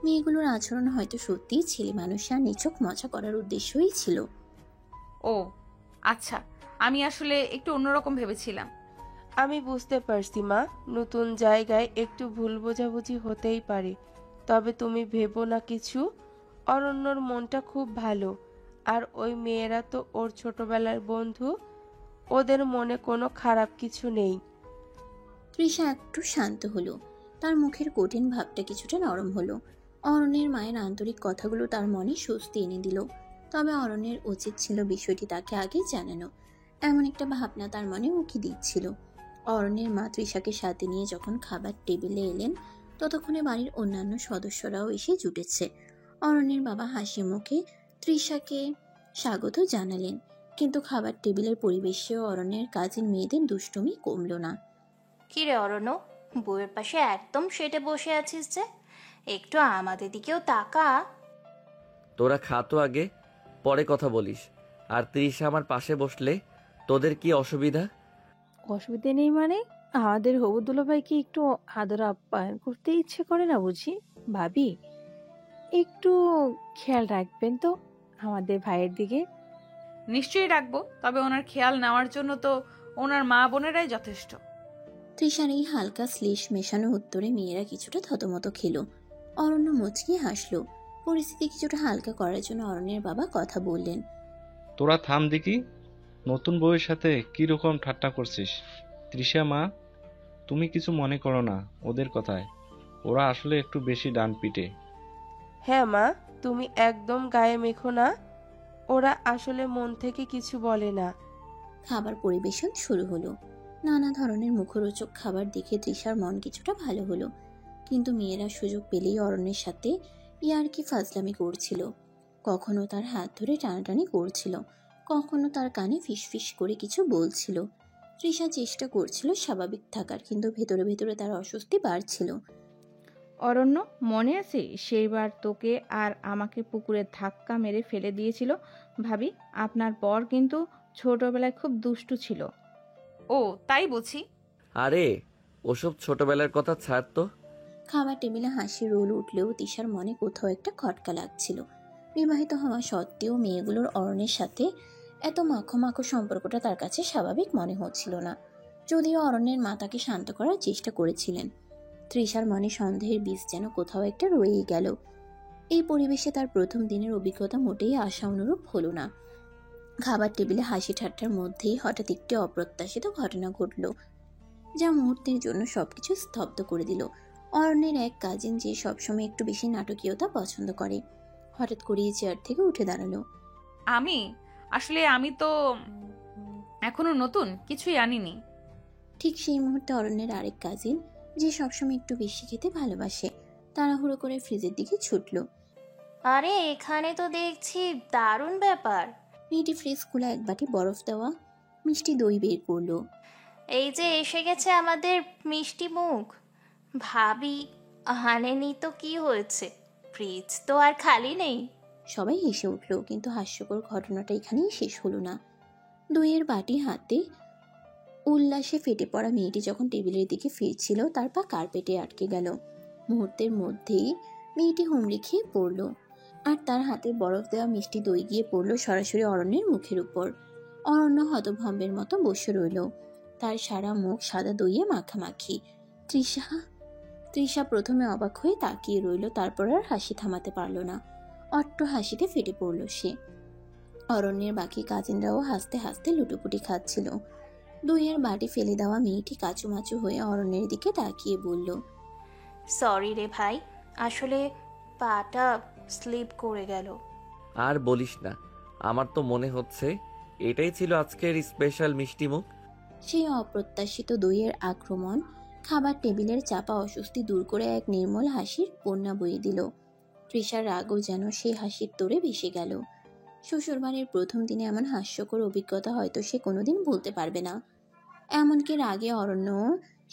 মেয়েগুলোর আচরণ হয়তো সত্যিই ছেলে মানুষের নিছক মজা করার উদ্দেশ্যই ছিল। ও আচ্ছা, আমি আসলে একটু অন্যরকম ভেবেছিলাম। আমি বুঝতে পারছি মা, নতুন জায়গায় একটু ভুল বোঝাবুঝি হতেই পারে। তবে তুমি ভেবো না কিছু। অরণ্যর মনটা খুব ভালো, আর ওই মেয়েরা তো ওর ছোটবেলার বন্ধু। ওদের মনে কোনো খারাপ কিছু নেই। তৃষা একটু শান্ত হলো, তার মুখের কঠিন ভাবটা কিছুটা নরম হলো। অরণ্যের মায়ের আন্তরিক কথাগুলো তার মনে স্বস্তি এনে দিল। তবে অরণ্যের উচিত ছিল বিষয়টি তাকে আগে জানানো। এমন একটা ভাবনা তার মনে উকি দিচ্ছিল। অরণ্যের মা তৃষাকে সাথে নিয়ে যখন খাবার টেবিলে এলেন, ততক্ষণে বাড়ির অন্যান্য সদস্যরাও এসে জুটেছে। অরণ্যের বাবা হাসি মুখে তৃষাকে স্বাগত জানালেন, কিন্তু খাবার টেবিলের পরিবেশেও অরণ্যের কাজিন মেয়েদের দুষ্টুমি কমল না। কিরে অরণ্য, বউয়ের পাশে একদম সেটে বসে আছিস যে? একটু আমাদের দিকেও তাকা। তোরা খা তো আগে, পরে কথা বলিস। আর তৃষা আমার পাশে বসলে তোদের কি অসুবিধা? অসুবিধে নেই মানে? আমাদের হবু দুলাভাইকে একটু আদর আপ্যায়ন করতে ইচ্ছে করে না বুঝি? ভাবি, একটু খেয়াল রাখবেন তো আমাদের ভাইয়ের দিকে। নিশ্চয়ই রাখবো, তবে ওনার খেয়াল নেওয়ার জন্য তো ওনার মা বোনেরাই যথেষ্ট। তৃষার এই হালকা শ্লেষ মেশানো উত্তরে মেয়েরা কিছুটা থতমত খেল। অরণ্য মুচকি হাসলো। পরিস্থিতি কিছুটা হালকা করার জন্য অরণ্যের বাবা কথা বললেন, তোরা থাম দেখি, নতুন বউয়ের সাথে কি রকম ঠাট্টা করছিস? তৃষা মা, তুমি কিছু মনে করো না ওদের কথায়। ওরা আসলে একটু বেশি ডান পিটে। হ্যাঁ মা, তুমি একদম গায়ে মেখো না। ওরা আসলে মন থেকে কিছু বলে না। খাবার পরিবেশন শুরু হলো। নানা ধরনের মুখরোচক খাবার দেখে তৃষার মন কিছুটা ভালো হলো, কিন্তু মেয়েরা সুযোগ পেলেই অরণ্যের সাথে ইয়ার্কি ফাজলামি করছিল। কখনো তার হাত ধরে টানাটানি করছিল, কখনো তার কানে ফিসফিস করে কিছু বলছিল। তৃষা চেষ্টা করছিল স্বাভাবিক থাকার, কিন্তু ভেতরে ভেতরে তার অস্বস্তি বাড়ছিল। অরণ্য, মনে আছে সেইবার তোকে আর আমাকে পুকুরে ধাক্কা মেরে ফেলে দিয়েছিল ভাবি? আপনার বর কিন্তু ছোটবেলায় খুব দুষ্টু ছিল। ও তাই বুঝি? আরে ওসব ছোটবেলার কথা ছাড় তো। খাবার টেবিলে হাসি রোল উঠলেও তিশার মনে কোথাও একটা খটকা লাগছিল। বিবাহিত হওয়া সত্ত্বেও মেয়েগুলোর অরণ্যের সাথে এত মাখো মাখো সম্পর্কটা তার কাছে স্বাভাবিক মনে হচ্ছিল না। যদিও অরণ্যের মা তাকে শান্ত করার চেষ্টা করেছিলেন, তৃষার মনে সন্দেহের বীজ যেন কোথাও একটা রয়েই গেল। এই পরিবেশে তার প্রথম দিনের অভিজ্ঞতা মোটেই আশা অনুরূপ হলো না। খাবার টেবিলে হাসি ঠাট্টার মধ্যেই হঠাৎ একটি অপ্রত্যাশিত ঘটনা ঘটল, যা মুহূর্তের জন্য সবকিছু স্তব্ধ করে দিল। অরণ্যের এক কাজিন, যে সবসময় একটু বেশি নাটকীয়তা পছন্দ করে, হঠাৎ করেই চেয়ার থেকে উঠে দাঁড়ালো। আমি তো এখনো নতুন, কিছুই আনিনি। ঠিক সেই মুহূর্তে অরণ্যের আরেক কাজিন, যে সবসময় একটু বেশি খেতে ভালোবাসে, তাড়াহুড়ো করে ফ্রিজের দিকে ছুটল। আরে এখানে তো দেখছি দারুণ ব্যাপার। মেয়েটি ফ্রিজ খুলে এক বাটি বরফ দেওয়া মিষ্টি দই বের করলো। এই যে এসে গেছে আমাদের মিষ্টি মুখ। ভাবি আনেনি তো কি হয়েছে, ফ্রিজ তো আর খালি নেই। সবাই হেসে উঠল, কিন্তু হাস্যকর ঘটনাটা এখানেই শেষ হলো না। দইয়ের বাটি হাতে উল্লাসে ফেটে পড়া মেয়েটি যখন টেবিলের দিকে ফিরছিল, তার পা কার্পেটে আটকে গেল। মুহূর্তের মধ্যেই মেয়েটি হুমড়ি খেয়ে পড়ল, আর তার হাতে বরফ দেওয়া মিষ্টি দই গিয়ে পড়ল সরাসরি অরণ্যের মুখের উপর। অরণ্য হতভম্বের মতো বসে রইল, তার সারা মুখ সাদা দইয়ে মাখামাখি। তৃষা প্রথমে অবাক হয়ে তাকিয়ে রইল, তারপর আর হাসি থামাতে পারল না। অট্ট হাসিতে ফেটে পড়ল সে। অরণ্যের বাকি কাজিনরাও হাসতে হাসতে লুটোপুটি খাচ্ছিল। দইয়ের বাটি ফেলে দেওয়া মেয়েটি কাচুমাচু হয়ে অরণ্যের দিকে তাকিয়ে বলল, সরি রে ভাই, আসলে পাটা স্লিপ করে গেল। আর বলিস না, আমার তো মনে হচ্ছে এটাই ছিল আজকের স্পেশাল মিষ্টিমুখ। সেই অপ্রত্যাশিত দইয়ের আক্রমণ খাবার টেবিলের চাপা অস্বস্তি দূর করে এক নির্মল হাসির বন্যা বয়ে দিল। তৃষার রাগও যেন সেই হাসির তোড়ে ভেসে গেল। শ্বশুরবাড়ির প্রথম দিনে এমন হাস্যকর অভিজ্ঞতা হয়তো সে কোনোদিন ভুলতে পারবে না। এমনকি রাগে অরণ্য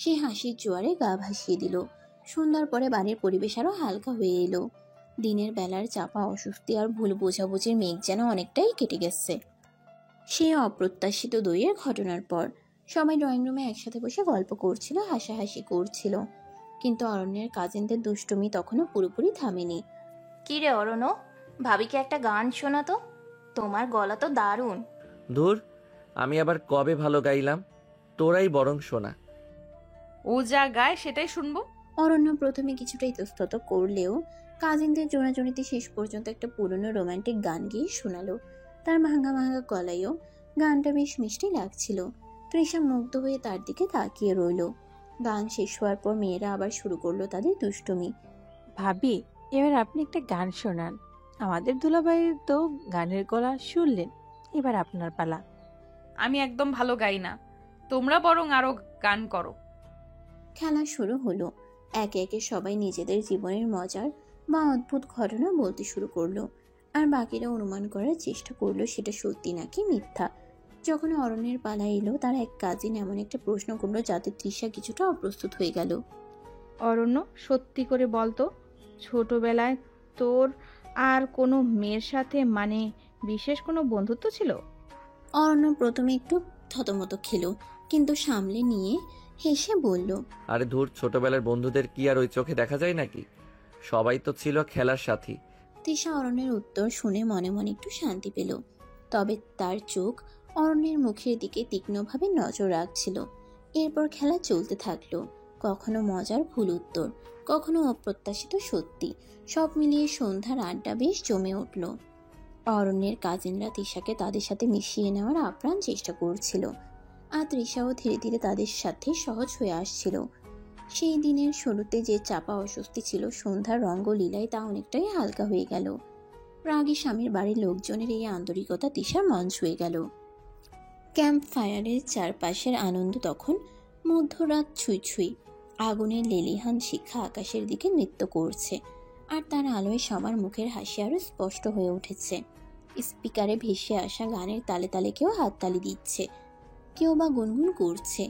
সেই হাসির জোয়ারে গা ভাসিয়ে দিল। সন্ধ্যার পরে বাড়ির পরিবেশ আরো হালকা হয়ে এলো। দিনের বেলার চাপা অস্বস্তি আর ভুল বোঝাবুঝির মেঘ যেন অনেকটাই কেটে গেছে সেই অপ্রত্যাশিত দইয়ের ঘটনার পর। সবাই ড্রয়িং রুমে একসাথে বসে গল্প করছিল, হাসাহাসি করছিল, কিন্তু অরণ্যের কাজিনদের দুষ্টুমি তখনও পুরোপুরি থামেনি। কি রে অরণ্য, ভাবিকে একটা গান শোনা তো, তোমার গলা তো দারুণ। ধুর, আমি আবার কবে ভালো গাইলাম, তোরাই বরং শোনা। ও যা গায় সেটাই শুনবো। অরণ্য প্রথমে কিছুটা ইতস্তত করলেও কাজিনদের জোড়াজড়িতে শেষ পর্যন্ত একটা পুরনো রোমান্টিক গান গিয়ে শোনালো। তার ভাঙা ভাঙা গলায়ও গানটা বেশ মিষ্টি লাগছিল। তৃষা মুগ্ধ হয়ে তার দিকে তাকিয়ে রইল। গান শেষ হওয়ার পর মেয়েরা আবার শুরু করলো তাদের দুষ্টুমি। ভাবি, এবার আপনি একটা গান শোনান। আমাদের দুলাভাইয়ের তো গানের গলা শুনলেন, এবার আপনার পালা। আমি একদম ভালো গাই না, তোমরা বরং আরো গান করো। খেলা শুরু হলো। একে একে সবাই নিজেদের জীবনের মজার বা অদ্ভুত ঘটনা বলতে শুরু করলো, আর বাকিরা অনুমান করার চেষ্টা করলো সেটা সত্যি নাকি মিথ্যা। যখন অরণ্যের পালা এলো, তার এক কাজিন এমন একটা প্রশ্ন করলো যাতে তৃষা কিছুটা অপ্রস্তুত হয়ে গেল। অরণ্য, সত্যি করে বলতো, ছোটবেলায় তোর আর কোনো মেয়ের সাথে মানে বিশেষ কোনো বন্ধুত্ব ছিল? অরণ্য প্রথমে একটু থতমত খেলো, কিন্তু সামলে নিয়ে হেসে বলল, আরে ধুর, ছোটবেলার বন্ধুদের কি আর ওই চোখে দেখা যায় নাকি? সবাই তো ছিল খেলার সাথী। তৃষা অরণ্যের উত্তর শুনে মনে মনে একটু শান্তি পেল, তবে তার চোখ অরণ্যের মুখের দিকে তীক্ষ্ণভাবে নজর রাখছিল। এরপর খেলা চলতে থাকলো, কখনো মজার ভুল উত্তর, কখনো অপ্রত্যাশিত সত্যি। সব মিলিয়ে সন্ধ্যার আড্ডা বেশ জমে উঠল। অরণ্যের কাজিনরা তৃষাকে তাদের সাথে মিশিয়ে নেওয়ার আপ্রাণ চেষ্টা করছিল, আর তৃষাও ধীরে ধীরে তাদের সাথে সহজ হয়ে আসছিল। সেই দিনের শুরুতে যে চাপা অস্বস্তি ছিল, সন্ধ্যার রঙ্গলীলায় তা অনেকটাই হালকা হয়ে গেল। রাগী স্বামীর বাড়ির লোকজনের এই আন্তরিকতা তৃষার মন ছুঁয়ে গেল। ক্যাম্প ফায়ারের চারপাশের আনন্দ তখন মধ্যরাত ছুঁই ছুঁই। আগুনের লেলিহান শিখা আকাশের দিকে নৃত্য করছে, আর তার আলোয় সবার মুখের হাসি আরো স্পষ্ট হয়ে উঠেছে। স্পিকারে ভেসে আসা গানের তালে তালে কেউ হাততালি দিচ্ছে, কেউ বা গুনগুন করছে।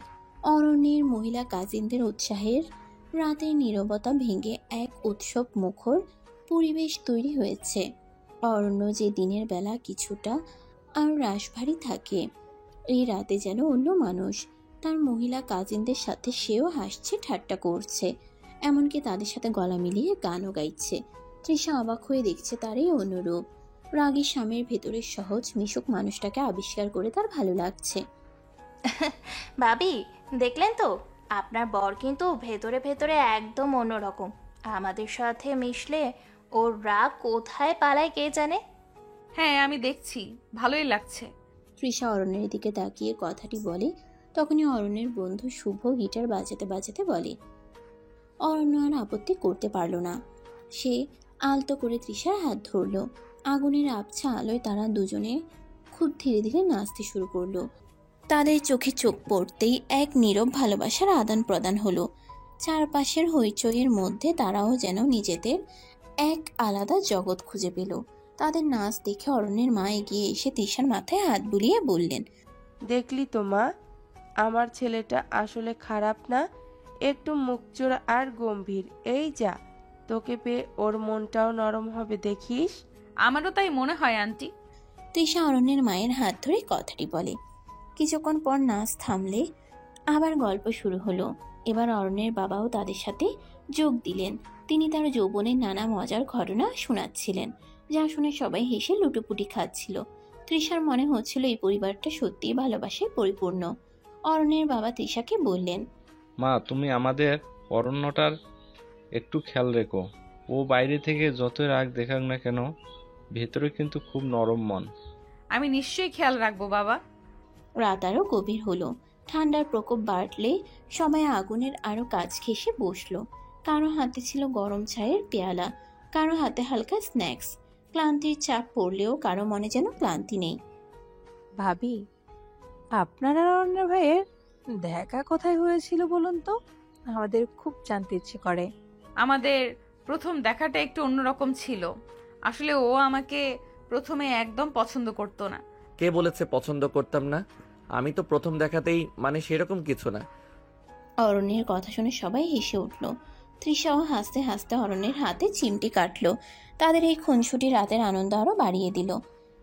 অরণ্যের মহিলা কাজিনদের উৎসাহের রাতের নীরবতা ভেঙে এক উৎসব মুখর পরিবেশ তৈরি হয়েছে। অরণ্য যে দিনের বেলা কিছুটা আর রাশভারী থাকে, এই রাতে যেন অন্য মানুষ। তার মহিলা কাজিনদের সাথে সেও হাসছে, ঠাট্টা করছে, এমনকি তাদের সাথে গলা মিলিয়ে গানও গাইছে। তৃষা অবাক হয়ে দেখছে তার এই অনুরূপ। রাগী স্বামীর ভেতরের সহজ মিশুক মানুষটাকে আবিষ্কার করে তার ভালো লাগছে। ভাবি, দেখলেন তো আপনার বর কিন্তু ভেতরে ভেতরে একদম অন্যরকম। আমাদের সাথে মিশলে ওর রাগ কোথায় পালায় কে জানে। হ্যাঁ, আমি দেখছি, ভালোই লাগছে। তৃষা অরণ্যের দিকে তাকিয়ে কথাটি বলে, তখনই অরণ্যের বন্ধু শুভ গিটার বাজাতে বাজাতে বলে। অরণ্য আর আপত্তি করতে পারল না। সে আলতো করে তৃষার হাত ধরল। আগুনের আবছা আলোয় তারা দুজনে খুব ধীরে ধীরে নাচতে শুরু করলো। তাদের চোখে চোখ পড়তেই এক নীরব ভালোবাসার আদান প্রদান হলো। চারপাশের হইচইয়ের মধ্যে তারাও যেন নিজেদের এক আলাদা জগৎ খুঁজে পেল। তাদের নাচ দেখে অরণ্যের মা এগিয়ে এসে তৃষার মাথায় হাত বুলিয়ে বললেন, দেখলি তো মা, আমার ছেলেটা আসলে খারাপ না, একটু মুখচোরা আর গম্ভীর। এই যা, তোকে পেয়ে ওর মনটাও নরম হবে দেখিস। আমারও তাই মনে হয় আন্টি। তৃষা অরণ্যের মায়ের হাত ধরে কথাটি বলে। কিছুক্ষণ পর নাচ থামলে আবার গল্প শুরু হলো। এবার অরণ্যের বাবাও তাদের সাথে যোগ দিলেন। তিনি তার যৌবনের নানা মজার ঘটনা শোনাচ্ছিলেন, যা শুনে সবাই হেসে লুটোপুটি খাচ্ছিল। তৃষার মনে হচ্ছিল এই পরিবারটা সত্যিই ভালোবাসায় পরিপূর্ণ। অরণ্যের বাবা তৃষাকে বললেন, মা, তুমি আমাদের অরণ্যটার একটু খেয়াল রেখো। ও বাইরে থেকে যতই রাগ দেখাক না কেন, ভেতরে কিন্তু খুব নরম মন। আমি নিশ্চয়ই খেয়াল রাখবো বাবা। রাত আরো গভীর হলো। ঠান্ডার প্রকোপ বাড়লে সবাই আগুনের আরো কাছ ঘেঁষে বসলো। কারো হাতে ছিল গরম চায়ের পেয়ালা, কারো হাতে হালকা স্ন্যাক্স। ক্লান্তির চাপ পড়লেও কারো মনে যেন ক্লান্তি নেই। ভাবি, আপনার আর অন্য ভাইয়ের দেখা কোথায় হয়েছিল বলুন তো? আমাদের খুব জানতে ইচ্ছে করে। আমাদের প্রথম দেখাটা একটু অন্যরকম ছিল। আসলে ও আমাকে প্রথমে একদম পছন্দ করতো না। কে বলেছে পছন্দ করতাম না? আমি তো প্রথম দেখাতেই মানে সেরকম কিছু না। অরণ্যের কথা শুনে সবাই হেসে উঠল। তৃষাও হাসতে হাসতে অরণ্যের হাতে চিমটি কাটলো। তাদের এই খুনসুটি রাতের আনন্দ আরো বাড়িয়ে দিল।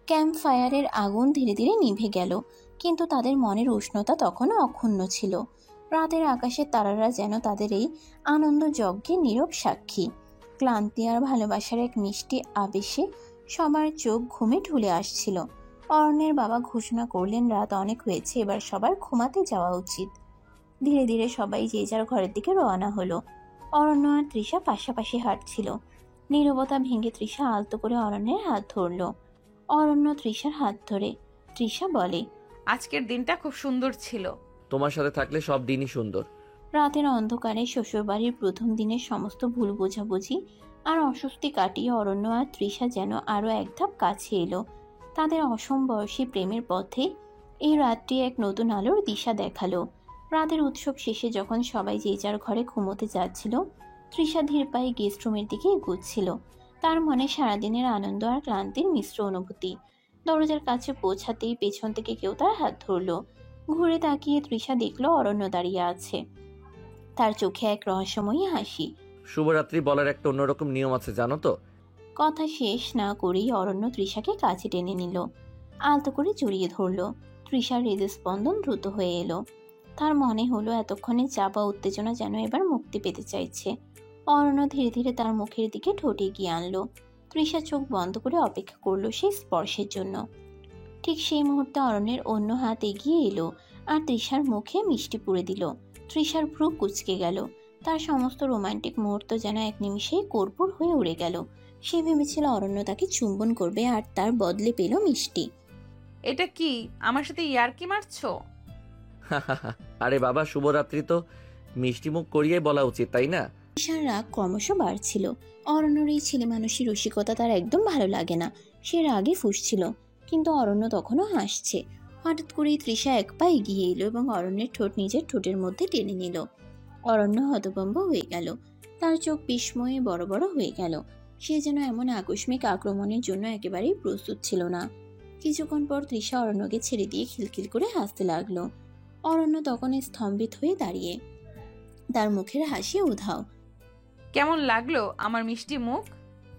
ক্যাম্প ফায়ারের আগুন ধীরে ধীরে নিভে গেল, কিন্তু তাদের মনের উষ্ণতা তখনও অক্ষুণ্ণ ছিল। রাতের আকাশের তারারা যেন তাদের এই আনন্দ যজ্ঞের নীরব সাক্ষী। ক্লান্তি আর ভালোবাসার এক মিষ্টি আবেশে সবার চোখ ঘুমে ঢুলে আসছিল। অরণ্যের বাবা ঘোষণা করলেন, রাত অনেক হয়েছে, এবার সবার ঘুমাতে যাওয়া উচিত। ধীরে ধীরে সবাই যে যার ঘরের দিকে রওনা হলো। অরণ্য আর তৃষা পাশাপাশি হাঁটছিল। নীরবতা ভেঙে তৃষা আলতো করে অরণ্যের হাত ধরল। অরণ্য তৃষার হাত ধরে। তৃষা বলে, আজকের দিনটা খুব সুন্দর ছিল। তোমার সাথে থাকলে সব দিনই সুন্দর। রাতের অন্ধকারে শ্বশুরবাড়ির প্রথম দিনের সমস্ত ভুল বোঝাবুঝি আর অস্বস্তি কাটিয়ে অরণ্য আর তৃষা যেন আরো এক ধাপ কাছে এলো। তাদের অসমবয়সী প্রেমের পথে এই রাতটি এক নতুন আলোর দিশা দেখালো। রাতের উৎসব শেষে যখন সবাই যে যার ঘরে ঘুমোতে যাচ্ছিল, তৃষা ধীর পায়ে গেস্ট রুমের দিকে এগোচ্ছিল। তার মনে সারাদিনের আনন্দ আর ক্লান্তির মিশ্র অনুভূতি। দরজার কাছে পৌঁছাতেই পেছন থেকে কেউ তার হাত ধরল। ঘুরে তাকিয়ে তৃষা দেখল অরণ্য দাঁড়িয়ে আছে, তার চোখে এক রহস্যময়ী হাসি। শুভরাত্রি বলার একটা অন্যরকম নিয়ম আছে জানো তো? কথা শেষ না করেই অরণ্য তৃষাকে কাছে টেনে নিল, আলতো করে জড়িয়ে ধরল। তৃষার হৃদস্পন্দন দ্রুত হয়ে এলো। তার মনে হলো এতক্ষণে চাপা উত্তেজনা যেন এবার মুক্তি পেতে চাইছে। অরণ্য ধীরে ধীরে তার মুখের দিকে ঠোঁট এগিয়ে আনলো। তৃষা চোখ বন্ধ করে অপেক্ষা করলো সেই স্পর্শের জন্য। ঠিক সেই মুহূর্তে অরণ্যের অন্য হাত এগিয়ে এলো আর তৃষার মুখে মিষ্টি পুড়ে দিল। তৃষার ভ্রু কুঁচকে গেল। তার সমস্ত রোমান্টিক মুহূর্ত যেন এক নিমিষেই কর্পূর হয়ে উড়ে গেল। সে ভেবেছিল অরণ্য তাকে চুম্বন করবে আর তার বদলে পেল মিষ্টি। এটা কি আমার সাথে ইয়ার্কি মারছো? আরে বাবা, শুভরাত্রি তো মিষ্টি মুখ করিয়ে বলা উচিত, তাই না? তৃষার রাগ ক্রমশ বাড়ছিল। অরণ্যর এই ছেলে মানুষের রসিকতা তার একদম ভালো লাগে না। সে রাগে ফুঁসছিল, কিন্তু অরণ্য তখনও হাসছে। হঠাৎ করেই তৃষা এক পা এগিয়ে এলো এবং অরণ্যের ঠোঁট নিজের ঠোঁটের মধ্যে টেনে নিল। অরণ্য হতভম্ব হয়ে গেল। তার চোখ বিস্ময়ে বড় বড় হয়ে গেল। সে যেন এমন আকস্মিক আক্রমণের জন্য একেবারেই প্রস্তুত ছিল না। কিছুক্ষণ পর তৃষা অরণ্যকে ছেড়ে দিয়ে খিলখিল করে হাসতে লাগলো। অরণ্য তখন স্তম্ভিত হয়ে দাঁড়িয়ে। তার মুখের হাসি উধাও। কেমন লাগলো আমার মিষ্টি মুখ?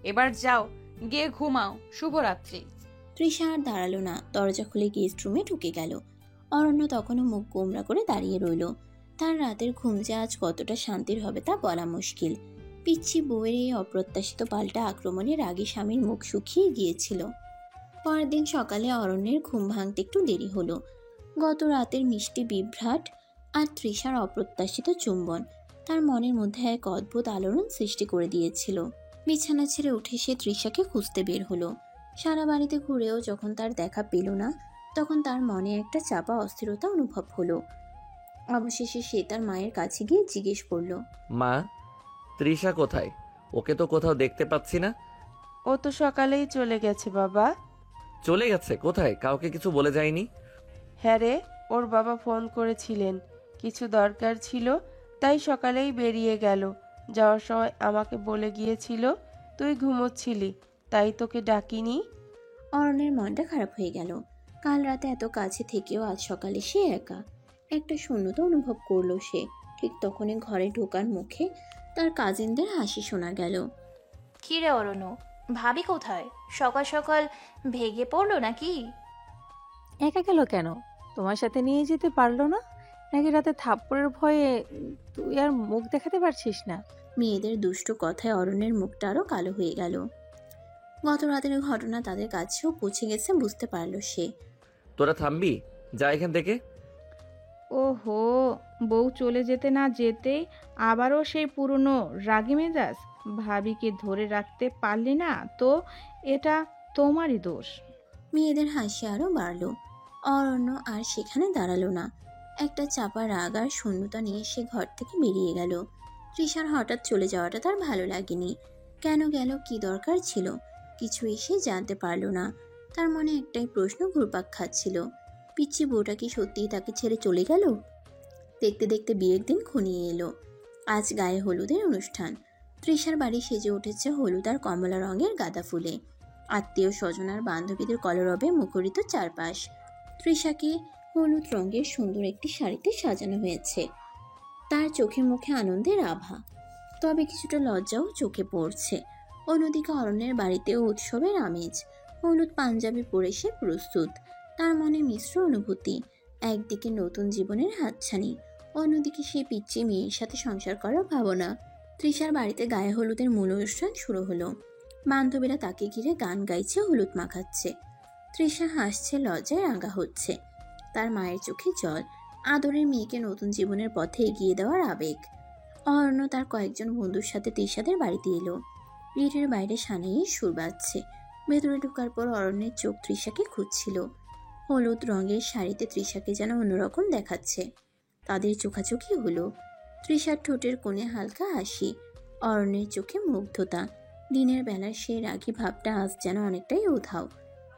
এবার যাও, গিয়ে ঘুমাও। শুভরাত্রি। তৃষা আর দাঁড়ালো না, দরজা খুলে গেস্ট রুমে ঢুকে গেল। অরণ্য তখনও মুখ গোমরা করে দাঁড়িয়ে রইল। তার রাতের ঘুম যে আজ কতটা শান্তির হবে তা বলা মুশকিল। পিচ্ছি বউয়ের এই অপ্রত্যাশিত পাল্টা আক্রমণে রাগী স্বামীর মুখ শুকিয়ে গিয়েছিল। পরের দিন সকালে অরণ্যের ঘুম ভাঙতে একটু দেরি হলো। গত রাতের মিষ্টি বিভ্রাট আর তৃষার অপ্রত্যাশিত চুম্বন তার মনের মধ্যে এক অদ্ভুত আলোড়ন সৃষ্টি করে দিয়েছিল। বিছানা ছেড়ে উঠে সে তৃষাকে খুঁজতে বের হলো। সারা বাড়িতে ঘুরেও যখন তার দেখা পেল না, তখন তার মনে একটা চাপা অস্থিরতা অনুভব হলো। অবশেষে সে তার মায়ের কাছে গিয়ে জিজ্ঞেস করলো, মা, তৃষা কোথায়? ওকে তো কোথাও দেখতে পাচ্ছি না। ও তো সকালেই চলে গেছে বাবা। চলে গেছে? কোথায়? কাউকে কিছু বলে যায়নি? হ্যাঁ রে, ওর বাবা ফোন করেছিলেন, কিছু দরকার ছিল, তাই সকালেই বেরিয়ে গেল। যাওয়ার সময় আমাকে বলে গিয়েছিল তুই ঘুমোচ্ছিলি, তাই তোকে ডাকিনি। অরণ্যের মনটা খারাপ হয়ে গেল। কাল রাতে এত কাছে থেকেও আজ সকালে সে একা। একটা শূন্যতা অনুভব করলো সে। ঠিক তখনই ঘরে ঢোকার মুখে তার কাজিনদের হাসি শোনা গেল। কি রে অরণ্য, ভাবি কোথায়? সকাল সকাল ভেগে পড়লো নাকি? একা গেল কেন? তোমার সাথে নিয়ে যেতে পারলো না নাকি রাতে থাপ্পড়ের ভয়ে তুই আর মুখ দেখাতে পারছিস না? মেয়েদের দুষ্টু কথায় অরণ্যের মুখটা আরো কালো হয়ে গেল। গত রাতের ঘটনা তাদের কাছেও পৌঁছে গেছে বুঝতে পারলো সে। তোরা থামবি? যা এখান থেকে। ওহো, বউ চলে যেতে না যেতেই আবারও সেই পুরনো রাগী মেজাজ। ভাবিকে ধরে রাখতে পারলি না তো এটা তোমারই দোষ। মেয়েদের হাসি আরো বাড়ল। অরণ্য আর সেখানে দাঁড়ালো না। একটা চাপা রাগ আর শূন্যতা নিয়ে সে ঘর থেকে বেরিয়ে গেল। তৃষার হঠাৎ চলে যাওয়াটা তার ভালো লাগেনি। কেন গেল, কি দরকার ছিল, কিছু এসে জানতে পারল না। তার মনে একটাই প্রশ্ন ঘুরপাক খাচ্ছিল, পিচ্ছি বউটা কি সত্যিই তাকে ছেড়ে চলে গেল? দেখতে দেখতে বিয়ের দিন ঘনিয়ে এলো। আজ গায়ে হলুদের অনুষ্ঠান। তৃষার বাড়ি সেজে উঠেছে হলুদ আর কমলা রঙের গাঁদা ফুলে। আত্মীয় স্বজন আর বান্ধবীদের কলরবে মুখরিত চারপাশ। তৃষাকে হলুদ রঙের সুন্দর একটি শাড়িতে সাজানো হয়েছে। তার চোখে মুখে আনন্দের আভা, তবে কিছুটা লজ্জাও চোখে পড়ছে। অন্যদিকে অরণ্যের বাড়িতেও উৎসবের আমেজ। হলুদ পাঞ্জাবি পরে সে প্রস্তুত। তার মনে মিশ্র অনুভূতি। একদিকে নতুন জীবনের হাতছানি, অন্যদিকে সে পিচ্ছি মেয়ের সাথে সংসার করার ভাবনা। তৃষার বাড়িতে গায়ে হলুদের মূল অনুষ্ঠান শুরু হলো। বান্ধবীরা তাকে ঘিরে গান গাইছে, হলুদ মাখাচ্ছে। তৃষা হাসছে, লজ্জায় রাঙা হচ্ছে। তার মায়ের চোখে জল, আদরের মেয়েকে নতুন জীবনের পথে এগিয়ে দেওয়ার আবেগ। অরণ্য তার কয়েকজন বন্ধুর সাথে তৃষাদের বাড়িতে এলো। গেটের বাইরে সানাইয়ের সুর বাজছে। ভেতরে ঢোকার পর অরণ্যের চোখ তৃষাকে খুঁজছিল। হলুদ রঙের শাড়িতে তৃষাকে যেন অন্যরকম দেখাচ্ছে। তাদের চোখাচোখি হলো। তৃষার ঠোঁটের কোণে হালকা হাসি, অরণ্যের চোখে মুগ্ধতা। দিনের বেলার সেই রাগী ভাবটা আজ যেন অনেকটাই উধাও।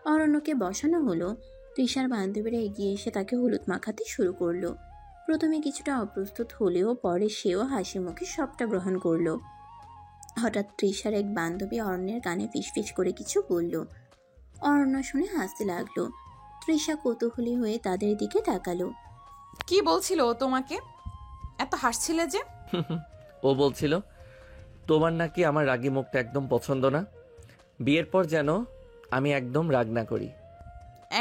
অরণ্যকে বসানো হলো। তৃষার বান্ধবীরা এগিয়ে এসে তাকে হলুদ মাখাতে শুরু করলো। প্রথমে কিছুটা অপ্রস্তুত হলেও পরে সেও হাসি মুখে সবটা গ্রহণ করলো। হঠাৎ তৃষার এক বান্ধবী অরণ্যের কানে ফিসফিস করে কিছু বলল। অরণ্য শুনে হাসতে লাগলো। তৃষা কৌতূহলী হয়ে তাদের দিকে তাকালো। কি বলছিল ও তোমাকে? এত হাসছিলে যে? ও বলছিল তোমার নাকি আমার রাগী মুখটা একদম পছন্দ না। বিয়ের পর যেন আমি একদম রাগ না করি।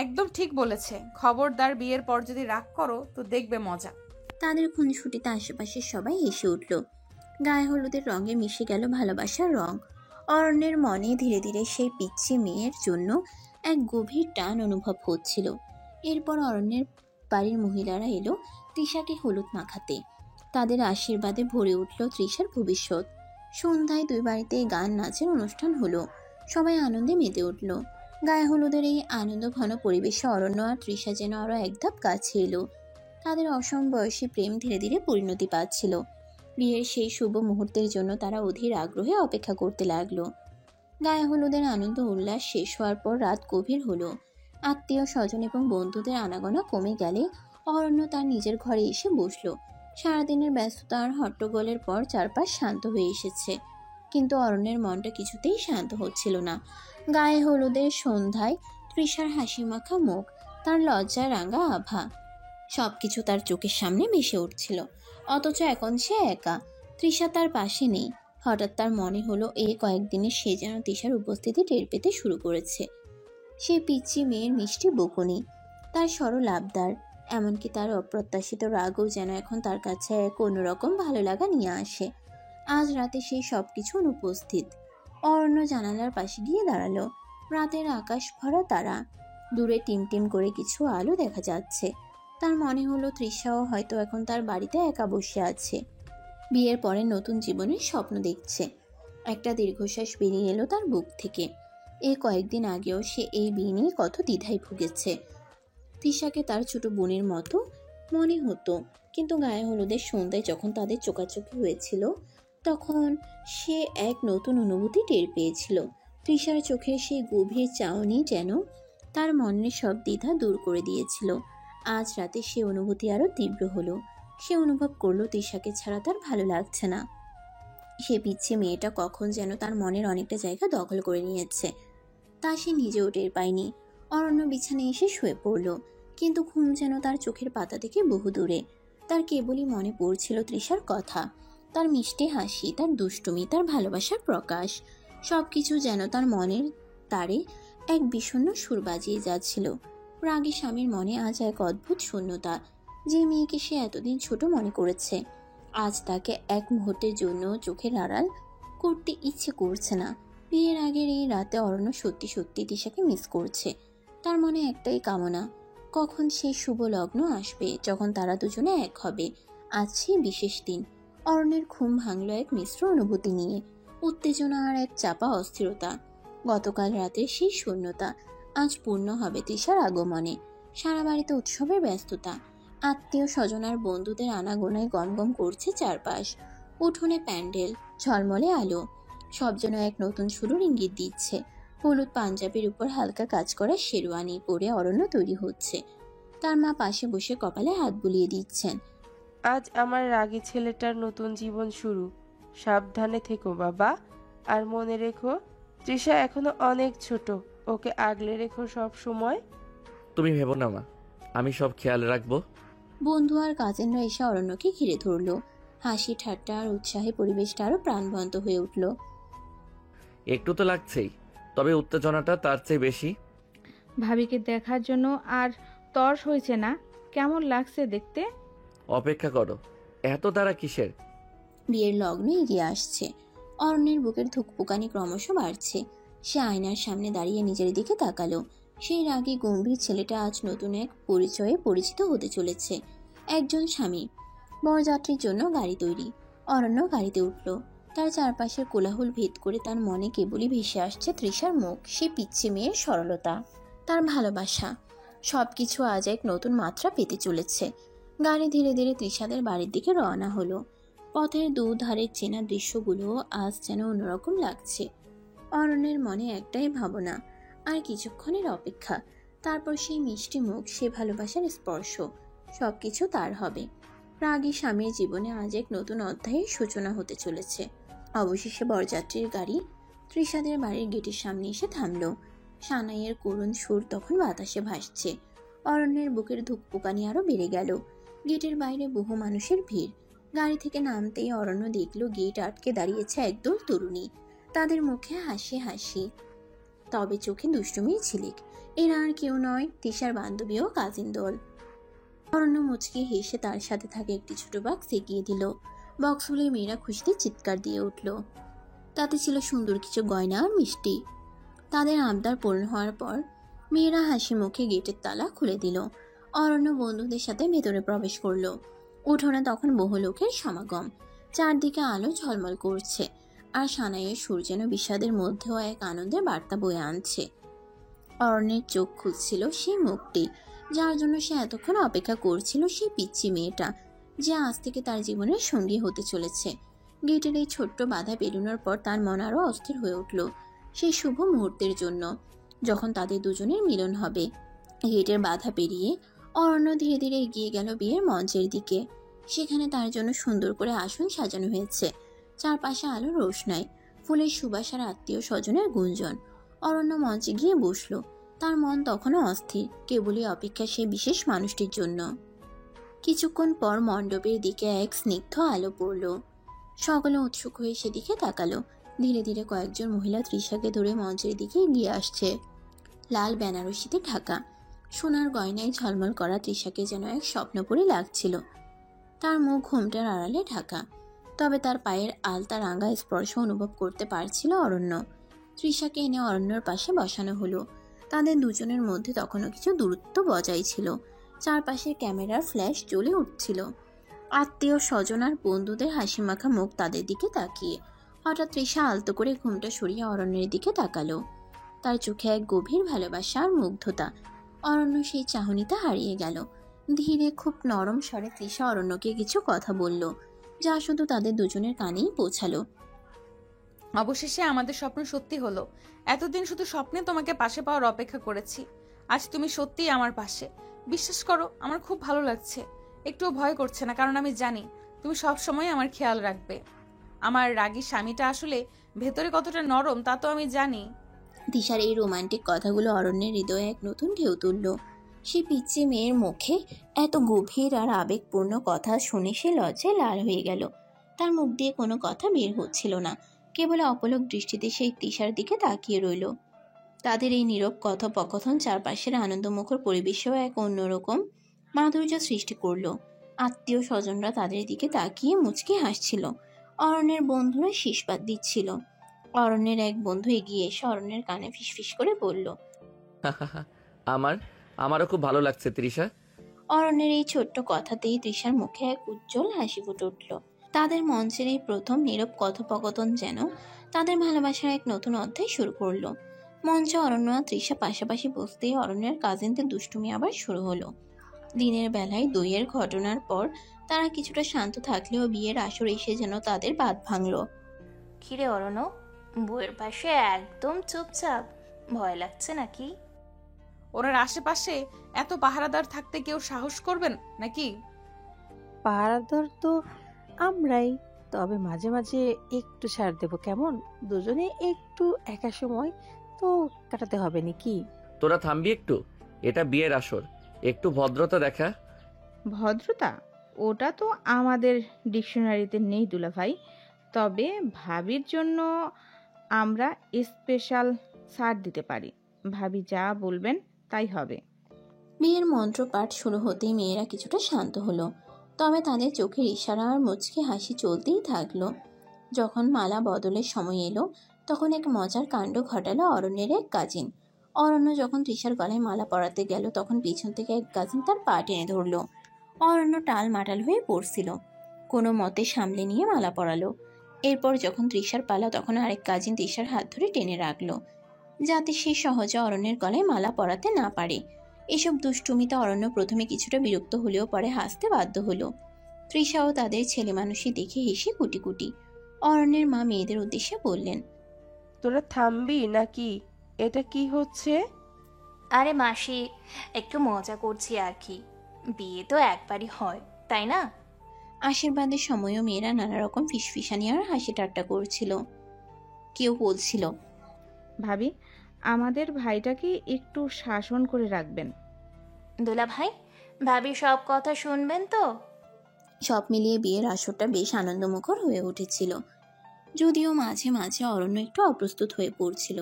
একদম ঠিক বলেছে। খবরদার, বিয়ের পর যদি রাগ করো তো দেখবে মজা। তাদের খুনসুটিতে আশেপাশের সবাই হেসে উঠল। গায়ে হলুদের রঙে মিশে গেল ভালোবাসার রং। অরণ্যের মনে ধীরে ধীরে সেই পিচ্ছি মেয়ের জন্য এক গভীর টান অনুভব হচ্ছিল। এরপর অরণ্যের বাড়ির মহিলারা এলো তৃষাকে হলুদ মাখাতে। তাদের আশীর্বাদে ভরে উঠল তৃষার ভবিষ্যৎ। সন্ধ্যায় দুই বাড়িতে গান নাচের অনুষ্ঠান হলো। সবাই আনন্দে মেতে উঠল। গায়ে হলুদের এই আনন্দ ঘন পরিবেশে অরণ্য আর তৃষা যেন আরো এক ধাপ কাছে এলো। তাদের অসমবয়সী প্রেম ধীরে ধীরে পরিণতি পাচ্ছিল। বিয়ের সেই শুভ মুহূর্তের জন্য তারা অধীর আগ্রহে অপেক্ষা করতে লাগলো। গায়ে হলুদের আনন্দ উল্লাস শেষ হওয়ার পর রাত গভীর হলো। আত্মীয় স্বজন এবং বন্ধুদের আনাগোনা কমে গেলে অরণ্য তার নিজের ঘরে এসে বসলো। সারাদিনের ব্যস্ততা আর হট্টগোলের পর চারপাশ শান্ত হয়ে এসেছে, কিন্তু অরণ্যের মনটা কিছুতেই শান্ত হচ্ছিল না। গায়ে হলুদের সন্ধ্যায় তৃষার হাসি মাখা মুখ, তার লজ্জায় রাঙা আভা, সবকিছু তার চোখের সামনে ভেসে উঠছিল। অথচ এখন সে একা। তৃষা তার পাশে নেই। হঠাৎ তার মনে হলো এই কয়েকদিনে সে যেন তৃষার উপস্থিতি টের পেতে শুরু করেছে। সে পিচ্চি মেয়ের মিষ্টি বকুনি, তার সরল আবদার, এমনকি তার অপ্রত্যাশিত রাগও যেন এখন তার কাছে এক অন্যরকম ভালো লাগা নিয়ে আসে। আজ রাতে সেই সব কিছু অনুপস্থিত। অরণ্য জানালার পাশে গিয়ে দাঁড়ালো। রাতের আকাশ ভরা তারা, দূরে টিমটিম করে কিছু আলো দেখা যাচ্ছে। তার মনে হলো তৃষাও হয়তো এখন তার বাড়িতে একা বসে আছে, বিয়ের পরে নতুন জীবনের স্বপ্ন দেখছে। একটা দীর্ঘশ্বাস বেরিয়ে এলো তার বুক থেকে। এই কয়েকদিন আগেও সে এই বিয়ে নিয়ে কত দ্বিধায় ভুগেছে। তৃষাকে তার ছোট বোনের মতো মনে হতো, কিন্তু গায়ে হলুদের সন্ধ্যায় যখন তাদের চোকাচোকি হয়েছিল তখন সে এক নতুন অনুভূতি টের পেয়েছিল। তৃষার চোখের সেই গভীর চাউনি যেন তার মনের সব দ্বিধা দূর করে দিয়েছিল। আজ রাতে সে অনুভূতি আরো তীব্র হলো। সে অনুভব করলো তৃষাকে ছাড়া তার ভালো লাগছে না। সে পিচ্ছে মেয়েটা কখন যেন তার মনের অনেকটা জায়গা দখল করে নিয়েছে, তা সে নিজেও টের পায়নি। অরণ্য বিছানায় এসে শুয়ে পড়ল, কিন্তু ঘুম যেন তার চোখের পাতা থেকে বহু দূরে। তার কেবলই মনে পড়ছিল তৃষার কথা, তার মিষ্টি হাসি, তার দুষ্টুমি, তার ভালোবাসার প্রকাশ। সবকিছু যেন তার মনের তারে এক বিষণ্ণ সুর বাজিয়ে যাচ্ছিল। রাগী স্বামীর মনে আজ এক অদ্ভুত শূন্যতা। যে মেয়েকে সে এতদিন ছোট মনে করেছে, আজ তাকে এক মুহূর্তের জন্য চোখের আড়াল করতে ইচ্ছে করছে না। বিয়ের আগের এই রাতে অরণ্য সত্যি সত্যি তৃষাকে মিস করছে। তার মনে একটাই কামনা, কখন সেই শুভ লগ্ন আসবে যখন তারা দুজনে এক হবে। আজ সেই বিশেষ দিন। অরণ্যের ঘুম ভাঙল এক মিশ্র অনুভূতি নিয়ে, উত্তেজনা আর এক চাপা অস্থিরতা। গতকাল রাতে সেই শূন্যতা আজ পূর্ণ হবে তৃষার আগমনে। সারা বাড়িতে উৎসবের ব্যস্ততা, আত্মীয় স্বজন আর বন্ধুদের আনাগোনায় গমগম করছে চারপাশ। উঠোনে প্যান্ডেল, ঝলমলে আলো, সব যেন এক নতুন শুরুর ইঙ্গিত দিচ্ছে। হলুদ পাঞ্জাবির উপর হালকা কাজ করা শেরওয়ানি পরে অরণ্য তৈরি হচ্ছে। তার মা পাশে বসে কপালে হাত বুলিয়ে দিচ্ছেন। আজ আমার রাগী ছেলেটার নতুন জীবন শুরু। সাবধানে থেকো বাবা, আর মনে রেখো তৃষা এখনো অনেক ছোট, ওকে আগলে রেখো সব সময়। তুমি ভেবো না মা, আমি সব খেয়াল রাখবো। বন্ধু আর কাজিনরা এসে অরণ্যকে ঘিরে ধরলো। হাসি ঠাট্টা আর উৎসাহে পরিবেশটা আরো প্রাণবন্ত হয়ে উঠল। একটু তো লাগছেই, তবে উত্তেজনাটা তার চেয়ে বেশি। ভাবিকে দেখার জন্য আর তর হয়েছে না? কেমন লাগছে দেখতে? অপেক্ষা করো, এত তারা কিসের? বিয়ের লগ্ন এগিয়ে আসছে। অরণ্যের বুকের ধুকপুকানি ক্রমশ বাড়ছে। সে আয়নার সামনে দাঁড়িয়ে নিজের দিকে তাকালো। সেই রাগী গম্ভীর ছেলেটা আজ নতুন এক পরিচয়ে পরিচিত হতে চলেছে। একজন স্বামী। বরযাত্রীর জন্য গাড়ি তৈরি। অরণ্য গাড়িতে উঠল। তার চারপাশের কোলাহল ভেদ করে তার মনে কেবলই ভেসে আসছে তৃষার মুখ, সে পিচ্ছি মেয়ের সরলতা, তার ভালোবাসা। সবকিছু আজ এক নতুন মাত্রা পেতে চলেছে। গাড়ি ধীরে ধীরে তৃষাদের বাড়ির দিকে রওনা হলো। পথের দুধারের চেনা দৃশ্যগুলো আজ যেন অন্যরকম লাগছে। অরণ্যের মনে একটাই ভাবনা, আর কিছুক্ষণের অপেক্ষা। তারপর সেই মিষ্টি মুখ, সে ভালোবাসার স্পর্শ, সবকিছু তার হবে। রাগী স্বামীর জীবনে আজ এক নতুন অধ্যায়ের সূচনা হতে চলেছে। অবশেষে বরযাত্রীর গাড়ি তৃষাদের বাড়ির গেটের সামনে এসে থামল। সানাইয়ের করুণ সুর তখন বাতাসে ভাসছে। অরণ্যের বুকের ধুকপুকানি আরো বেড়ে গেল। গেটের বাইরে বহু মানুষের ভিড়। গাড়ি থেকে নামতেই অরণ্য দেখল গেট আটকে দাঁড়িয়েছে একদল তরুণী। তাদের মুখে হাসি হাসি, তবে চোখে দুষ্টুমির ঝিলিক। এরা আর কেউ নয়, তৃষার বান্ধবী ও কাজিন দল। অরণ্য মুচকি হেসে তার সাথে থাকে একটি ছোট বাক্স এগিয়ে দিল। বক্স খুলে মেয়েরা খুশিতে চিৎকার দিয়ে উঠল। তাতে ছিল সুন্দর কিছু গয়না আর মিষ্টি। তাদের আবদার পূর্ণ হওয়ার পর মেয়েরা হাসি মুখে গেটের তালা খুলে দিল। অরণ্য বন্ধুদের সাথে ভেতরে প্রবেশ করলো। উঠোনে তখন বহু লোকের সমাগম। চারদিকে আলো ঝলমল করছে, আর সানাইয়ের সুর যেন বিষাদের মধ্যেও এক আনন্দের বার্তা বয়ে আনছে। অরণ্যের চোখ খুঁজছিল সেই মুখটি, যার জন্য সে এতক্ষণ অপেক্ষা করছিল, সেই পিচ্চি মেয়েটা যে আজ থেকে তার জীবনের সঙ্গী হতে চলেছে। গেটের এই ছোট্ট বাধা পেরোনোর পর তার মন আরো অস্থির হয়ে উঠল সেই শুভ মুহূর্তের জন্য, যখন তাদের দুজনের মিলন হবে। গেটের বাধা পেরিয়ে অরণ্য ধীরে ধীরে এগিয়ে গেল বিয়ের মঞ্চের দিকে। সেখানে তার জন্য সুন্দর করে আসন সাজানো হয়েছে। চারপাশে আলো রোশনাই, ফুলের সুবাস আর আত্মীয় স্বজনের গুঞ্জন। অরণ্য মঞ্চে গিয়ে বসলো। তার মন তখনও অস্থির, কেবলই অপেক্ষা সেই বিশেষ মানুষটির জন্য। কিছুক্ষণ পর মণ্ডপের দিকে এক স্নিগ্ধ আলো পড়ল। সকলে উৎসুক হয়ে সেদিকে তাকালো। ধীরে ধীরে কয়েকজন মহিলা তৃষাকে ধরে মঞ্চের দিকে এগিয়ে আসছে। লাল বেনারসিতে ঢাকা, সোনার গয়নায় ঝলমল করা তৃষাকে যেন এক স্বপ্নপুরী লাগছিল। তার মুখ ঘোমটার আড়ালে ঢাকা, তবে তার পায়ের আলতা রাঙা স্পর্শ অনুভব করতে পারছিল অরণ্য। তৃষাকে এনে অরণ্যর পাশে বসানো হলো। তাদের দুজনের মধ্যে তখনও কিছু দূরত্ব বজায় ছিল। চারপাশের ক্যামেরার ফ্ল্যাশ জ্বলে উঠছিল। আত্মীয় স্বজন আর বন্ধুদের হাসিমাখা মুখ তাদের দিকে তাকিয়ে। হঠাৎ তৃষা আলতো করে ঘুমটা সরিয়ে অরণ্যের দিকে তাকালো। তার চোখে এক গভীর ভালোবাসা আর মুগ্ধতা। অরণ্য সেই চাহনিতে হারিয়ে গেল। ধীরে খুব নরম স্বরে তৃষা অরণ্যকে কিছু কথা বলল, যা শুধু তাদের দুজনের কানেই পৌঁছালো। অবশেষে আমাদের স্বপ্ন সত্যি হলো। এতদিন শুধু স্বপ্নে তোমাকে পাশে পাওয়ার অপেক্ষা করেছি। আজ তুমি সত্যিই আমার পাশে। বিশ্বাস করো, আমার খুব ভালো লাগছে। একটুও ভয় করছে না, কারণ আমি জানি তুমি সব সময় আমার খেয়াল রাখবে। আমার রাগী স্বামীটা আসলে ভেতরে কতটা নরম তা তো আমি জানি। দিশার এই রোমান্টিক কথাগুলো অরণ্যের হৃদয়ে এক নতুন ঢেউ তুলল। সে পিচ্চি মেয়ের মুখে এত গভীর আর আবেগপূর্ণ কথা শুনে সে লজ্জায় লাল হয়ে গেল। তার মুখ দিয়ে কোনো কথা বের হচ্ছিল না। কেবল অপলক দৃষ্টিতে সেই তৃষার দিকে তাকিয়ে রইল। তাদের এই নীরব কথোপকথন চারপাশের আনন্দমুখর পরিবেশেও এক অন্যরকম মাধুর্য সৃষ্টি করল। আত্মীয় স্বজনরা তাদের দিকে তাকিয়ে মুচকি হাসছিল। অরণ্যের বন্ধুরা শীষপাত দিচ্ছিল। অরণ্যের এক বন্ধু এগিয়ে এসে অরণ্যের কানে ফিসফিস করে বলল, আমারও খুব ভালো লাগছে তৃষা। অরণ্যের এই ছোট্ট কথাতেই তৃষার মুখে এক উজ্জ্বল হাসি ফুটে উঠল। তাদের মঞ্চের এই প্রথম নীরব কথোপকথন যেন তাদের ভালোবাসার এক নতুন অধ্যায় শুরু করলো। মঞ্চে অরণ্য আর তৃষা পাশাপাশি বসতেই অরণ্যের কাজিনদের দুষ্টুমি আবার শুরু হলো। দিনের বেলায় দইয়ের ঘটনার পর তারা কিছুটা শান্ত থাকলেও বিয়ের আসর এসে যেন তাদের বাঁধ ভাঙল। কিরে অরণ্য, বউয়ের পাশে একদম চুপচাপ, ভয় লাগছে নাকি? ওনার আশেপাশে এত পাহারাদার থাকতে কেউ সাহস করবেন নাকি? পাহারাদার তো আমরাই, তবে মাঝে মাঝে একটু ছাড় দেবো কেমন? দুজনে একটু একা সময় তো কাটাতে হবে নাকি? তোরা থামবি একটু, এটা বিয়ের আসর, একটু ভদ্রতা দেখা। ভদ্রতা? ওটা তো আমাদের ডিকশনারিতে নেই দুলা ভাই। তবে ভাবির জন্য আমরা স্পেশাল ছাড় দিতে পারি। ভাবি যা বলবেন তাই হবে। বিয়ের মন্ত্রপাঠ শুরু হতেই মেয়েরা কিছুটা শান্ত হলো, তবে তাদের চোখের ইশারা আর মুচকি হাসি চলতেই থাকলো। যখন মালা বদলের সময় এলো, তখন এক মজার কাণ্ড ঘটালো অরণ্যের এক কাজিন। অরণ্য যখন তৃষার গলায় মালা পরাতে গেল, তখন পিছন থেকে এক কাজিন তার পা টেনে ধরলো। অরণ্য টাল মাটাল হয়ে পড়ছিল, কোনো মতে সামলে নিয়ে মালা পরালো। এরপর যখন তৃষার পালা, তখন আরেক কাজিন তৃষার হাত ধরে টেনে রাখলো, যাতে সে সহজে অরণ্যের গলায় মালা পরাতে না পারে। এসব দুষ্টুমিতে অরণ্য প্রথমে কিছুটা বিরক্ত হলেও পরে হাসতে বাধ্য হলো। তৃষাও তাদের ছেলে মানুষই দেখে হেসে কুটি কুটি। অরণ্যের মা মেয়েদের উদ্দেশ্যে বললেন, তোরা থামবি নাকি? এটা কি হচ্ছে? আরে মাসি, একটু মজা করছি আর কি। বিয়ে তো একবারই হয়, তাই না? আশীর্বাদের সময়ও মেয়েরা নানা রকম ফিসফিসানি আর হাসি ঠাট্টা করছিল। কেউ বলছিল, ভাবি আমাদের ভাইটাকে একটু শাসন করে রাখবেন। দুলা ভাই, ভাবি সব কথা শুনবেন তো? সব মিলিয়ে বিয়ের আসরটা বেশ আনন্দমুখর হয়ে উঠেছিল, যদিও মাঝে মাঝে অরণ্য একটু অপ্রস্তুত হয়ে পড়ছিল।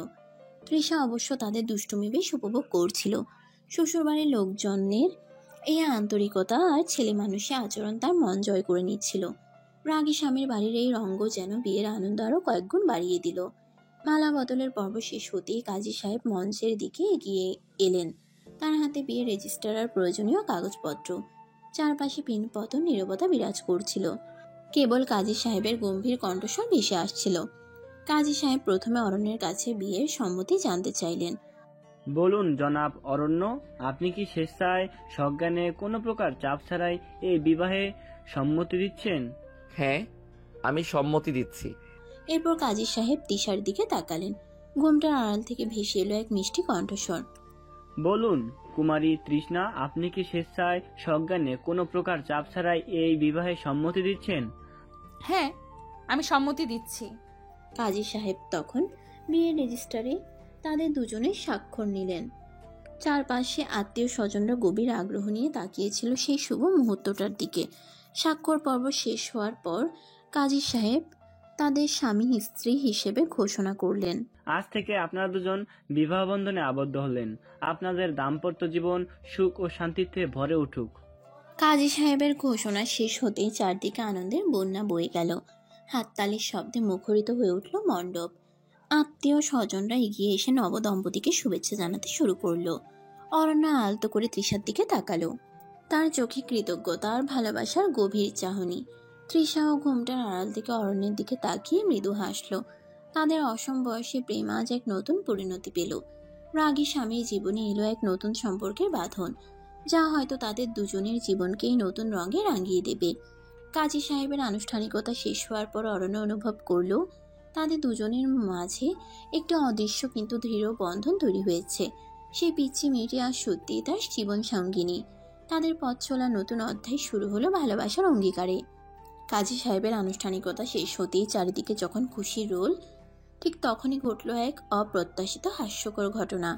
তৃষা অবশ্য তাদের দুষ্টুমি বেশ উপভোগ করছিল। শ্বশুরবাড়ির লোকজনের এই আন্তরিকতা আর ছেলে মানুষের আচরণ তার মন জয় করে নিচ্ছিল। রাগী স্বামীর বাড়ির এই রঙ্গ যেন বিয়ের আনন্দ আরও কয়েকগুণ বাড়িয়ে দিল। মালা বদলের পর্ব শেষ হতেই কাজী সাহেব মঞ্চের দিকে এগিয়ে এলেন। তার হাতে বিয়ের রেজিস্টার আর প্রয়োজনীয় কাগজপত্র। চারপাশে পিনপতন নীরবতা বিরাজ করছিল। কেবল কাজী সাহেবের গম্ভীর কণ্ঠস্বর ভেসে আসছিল। কাজী সাহেব প্রথমে অরণ্যের কাছে বিয়ের সম্মতি জানতে চাইলেন। বলুন জনাব অরণ্য, আপনি কি স্বেচ্ছায় সজ্ঞানে কোনো প্রকার চাপ ছাড়াই এই বিবাহে সম্মতি দিচ্ছেন? হ্যাঁ, আমি সম্মতি দিচ্ছি। এরপর কাজী সাহেব তৃষার দিকে তাকালেন। ঘুমটার আড়াল থেকে ভেসে এলো এক মিষ্টি কণ্ঠস্বর। বলুন কুমারী তৃষ্ণা, আপনি কি স্বেচ্ছায় সজ্ঞানে কোনো প্রকার চাপ ছাড়াই এই বিবাহে সম্মতি দিচ্ছেন? হ্যাঁ, আমি সম্মতি দিচ্ছি। কাজী সাহেব তখন বিয়ের রেজিস্টারে তাদের দুজনের স্বাক্ষর নিলেন। চারপাশে আত্মীয় স্বজনরা গভীর আগ্রহ নিয়ে তাকিয়েছিল সেই শুভ মুহূর্তটার দিকে। স্বাক্ষর পর্ব শেষ হওয়ার পর কাজী সাহেব তাদের স্বামী স্ত্রী হিসেবে ঘোষণা করলেন। আজ থেকে আপনারা দুজন বিবাহ বন্ধনে আবদ্ধ হলেন। আপনাদের দাম্পত্য জীবন সুখ ও শান্তিতে ভরে উঠুক। কাজী সাহেবের ঘোষণা শেষ হতেই চারদিকে আনন্দের বন্যা বয়ে গেল। হাততালির শব্দে মুখরিত হয়ে উঠল মণ্ডপ। আত্মীয় স্বজনরা এগিয়ে এসে নবদম্পতিকে শুভেচ্ছা জানাতে শুরু করলো। অরণ্য আলতো করে তৃষার দিকে তাকালো। তার চোখে কৃতজ্ঞতা আর ভালোবাসার গভীর চাহনি। তৃষাও ঘুমটার আড়াল থেকে অরণ্যের দিকে তাকিয়ে মৃদু হাসল। তাদের অসম বয়সী প্রেম আজ এক নতুন পরিণতি পেল। রাগী স্বামীর জীবনে এলো এক নতুন সম্পর্কের বাঁধন, যা হয়তো তাদের দুজনের জীবনকেই নতুন রঙে রাঙিয়ে দেবে। কাজী সাহেবের আনুষ্ঠানিকতা শেষ হওয়ার পর অরণ্য অনুভব করল তাদের দুজনের মাঝে একটি অদৃশ্য কিন্তু দৃঢ় বন্ধন তৈরি হয়েছে। সেই পিচ্ছি মেয়েটি আজ সত্যিই তার জীবন সঙ্গিনী। তাদের পথ চলা নতুন অধ্যায় শুরু হলো ভালোবাসার অঙ্গীকারে। কাজী সাহেবের আনুষ্ঠানিকতা শেষ হতেই চারিদিকে যখন খুশির রোল, ঠিক তখনই ঘটল এক অপ্রত্যাশিত হাস্যকর ঘটনা।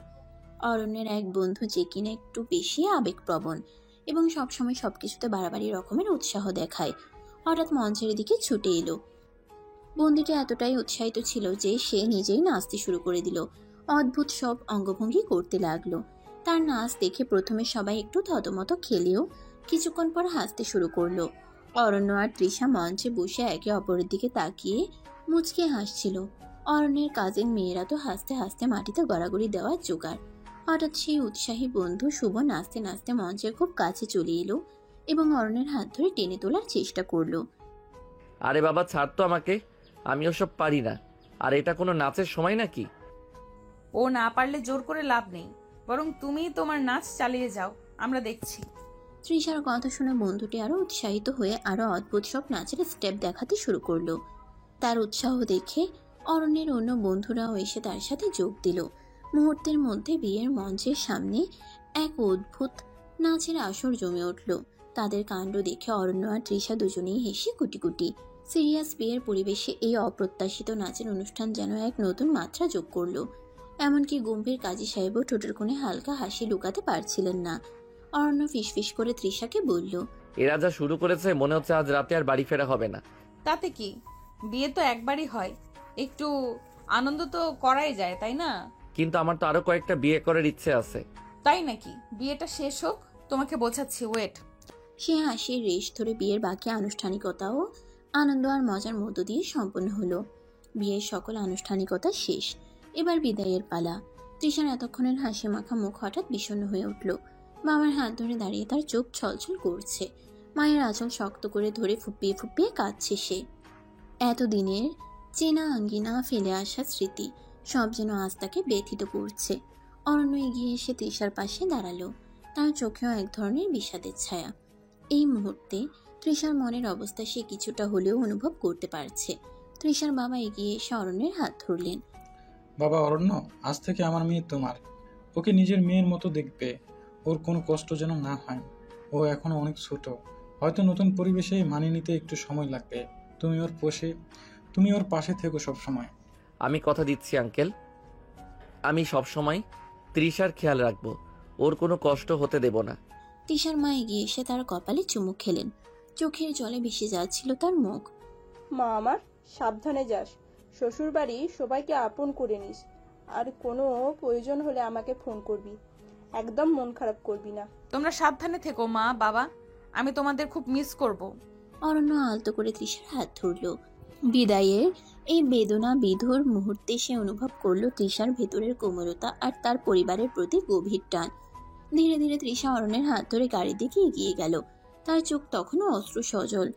অরণ্যের এক বন্ধু, যে কিনা একটু বেশি আবেগপ্রবণ এবং সবসময় সবকিছুতে বাড়াবাড়ি রকমের উৎসাহ দেখায়, হঠাৎ মঞ্চের দিকে ছুটে এলো। বন্ধুটি এতটাই উৎসাহিত ছিল যে সে নিজেই নাচতে শুরু করে দিল। অদ্ভুত সব অঙ্গভঙ্গি করতে লাগলো। তার নাচ দেখে প্রথমে সবাই একটু থতমত খেলেও কিছুক্ষণ পর হাসতে শুরু করলো। অরণ্য আর তৃষা মঞ্চে বসে একে অপরের দিকে তাকিয়ে মুচকে হাসছিল। অরণ্যের কাজের মেয়েরা তো হাসতে হাসতে মাটিতে গড়াগড়ি দেওয়ার জোগাড়। হঠাৎ সেই উৎসাহী বন্ধু শুভ নাচতে নাচতে মঞ্চের খুব কাছে চলে এলো এবং অরণ্যের হাত ধরে টেনে তোলার চেষ্টা করলো। আরে বাবা, ছাড় তো আমাকে, আমি ওসব পারি না। আর এটা কোনো নাচের সময় নাকি? ও না পারলে জোর করে লাভ নেই, বরং তুমি তোমার নাচ চালিয়ে যাও, আমরা দেখছি। তৃষার কথা শুনে বন্ধুটি আরো উৎসাহিত হয়ে আরো অদ্ভুত সব নাচের স্টেপ দেখাতে শুরু করলো। তার উৎসাহ দেখে অরণ্যের অন্য বন্ধুরাও এসে তার সাথে যোগ দিল। মুহূর্তের মধ্যে বিয়ের মঞ্চের সামনে এক অদ্ভুত নাচের আসর জমে উঠল। তাদের কাণ্ড দেখে অরণ্য আর তৃষা দুজনেই হেসে কুটি কুটি। সিরিয়াস বিয়ের পরিবেশে এই অপ্রত্যাশিত নাচের অনুষ্ঠান যেন এক নতুন মাত্রা যোগ করলো। এমনকি গম্ভীর কাজী সাহেবও ঠোঁটের কোণে হালকা হাসি লুকাতে পারছিলেন না। অরণ্য ফিসফিস করে তৃষাকে বলল, এরা যা শুরু করেছে মনে হচ্ছে আজ রাতে আর বাড়ি ফেরা হবে না। তাতে কি, বিয়ে তো একবারই হয়, একটু আনন্দ তো করাই যায়, তাই না? কিন্তু আমার তো আরো কয়েকটা বিয়ে করার ইচ্ছে আছে। তাই নাকি? বিয়েটা শেষ হোক, তোমাকে বোঝাচ্ছি, ওয়েট। সে হাসির রেশ ধরে বিয়ের বাকি আনুষ্ঠানিকতাও আনন্দ আর মজার মধ্য দিয়ে সম্পন্ন হলো। বিয়ের সকল আনুষ্ঠানিকতা শেষ, এবার বিদায়ের পালা। তৃষার এতক্ষণের হাসি মাখা মুখ হঠাৎ বিষণ্ণ হয়ে উঠল। বাবার হাত ধরে দাঁড়িয়ে তার চোখ ছলছল করছে। মায়ের আঁচল শক্ত করে ধরে ফুপিয়ে ফুপিয়ে কাঁদছে সে। এতদিনের চেনা আঙ্গিনা, ফেলে আসা স্মৃতি সব যেন আজ তাকে ব্যথিত করছে। অরণ্য এগিয়ে এসে তৃষার পাশে দাঁড়ালো। তার চোখেও এক ধরনের বিষাদের ছায়া। এই মুহূর্তে তৃষার মনের অবস্থা সে কিছুটা হলেও অনুভব করতে পারছে। তৃষার বাবা এগিয়ে এসে অরণ্যের হাত ধরলেন। বাবা অরণ্য, আজ থেকে আমার মেয়ে তোমার। ওকে নিজের মেয়ের মতো দেখবে। ওর কোনো কষ্ট যেন না হয়। ও এখনো অনেক ছোট, হয়তো নতুন পরিবেশে মানিয়ে নিতে একটু সময় লাগবে। তুমি ওর পাশে থেকো সব সময়। আমি কথা দিচ্ছি আঙ্কেল, আমি সব সময় তৃষার খেয়াল রাখবো, ওর কোনো কষ্ট হতে দেব না। তৃষার মা এগিয়ে এসে তার কপালে চুমু খেলেন। চোখের জলে ভেসে যাচ্ছিল তার মুখ। মা আমার, সাবধানে যাস। শ্বশুর বাড়ি সবাইকে আপন করে নিস। আর কোনো প্রয়োজন হলে আমাকে ফোন করবি। একদম মন খারাপ করবি না। তোমরা সাবধানে থেকো মা, বাবা, আমি তোমাদের খুব মিস করব। অরণ্য আলতো করে তৃষার হাত ধরল। বিদায়ের এই বেদনা বিধুর মুহূর্তে সে অনুভব করলো তৃষার ভেতরের কোমলতা আর তার পরিবারের প্রতি গভীর টান। ধীরে ধীরে তৃষা অরণ্যের হাত ধরে গাড়ির দিকে এগিয়ে গেল। তার চোখ তখনও অশ্রু সজল।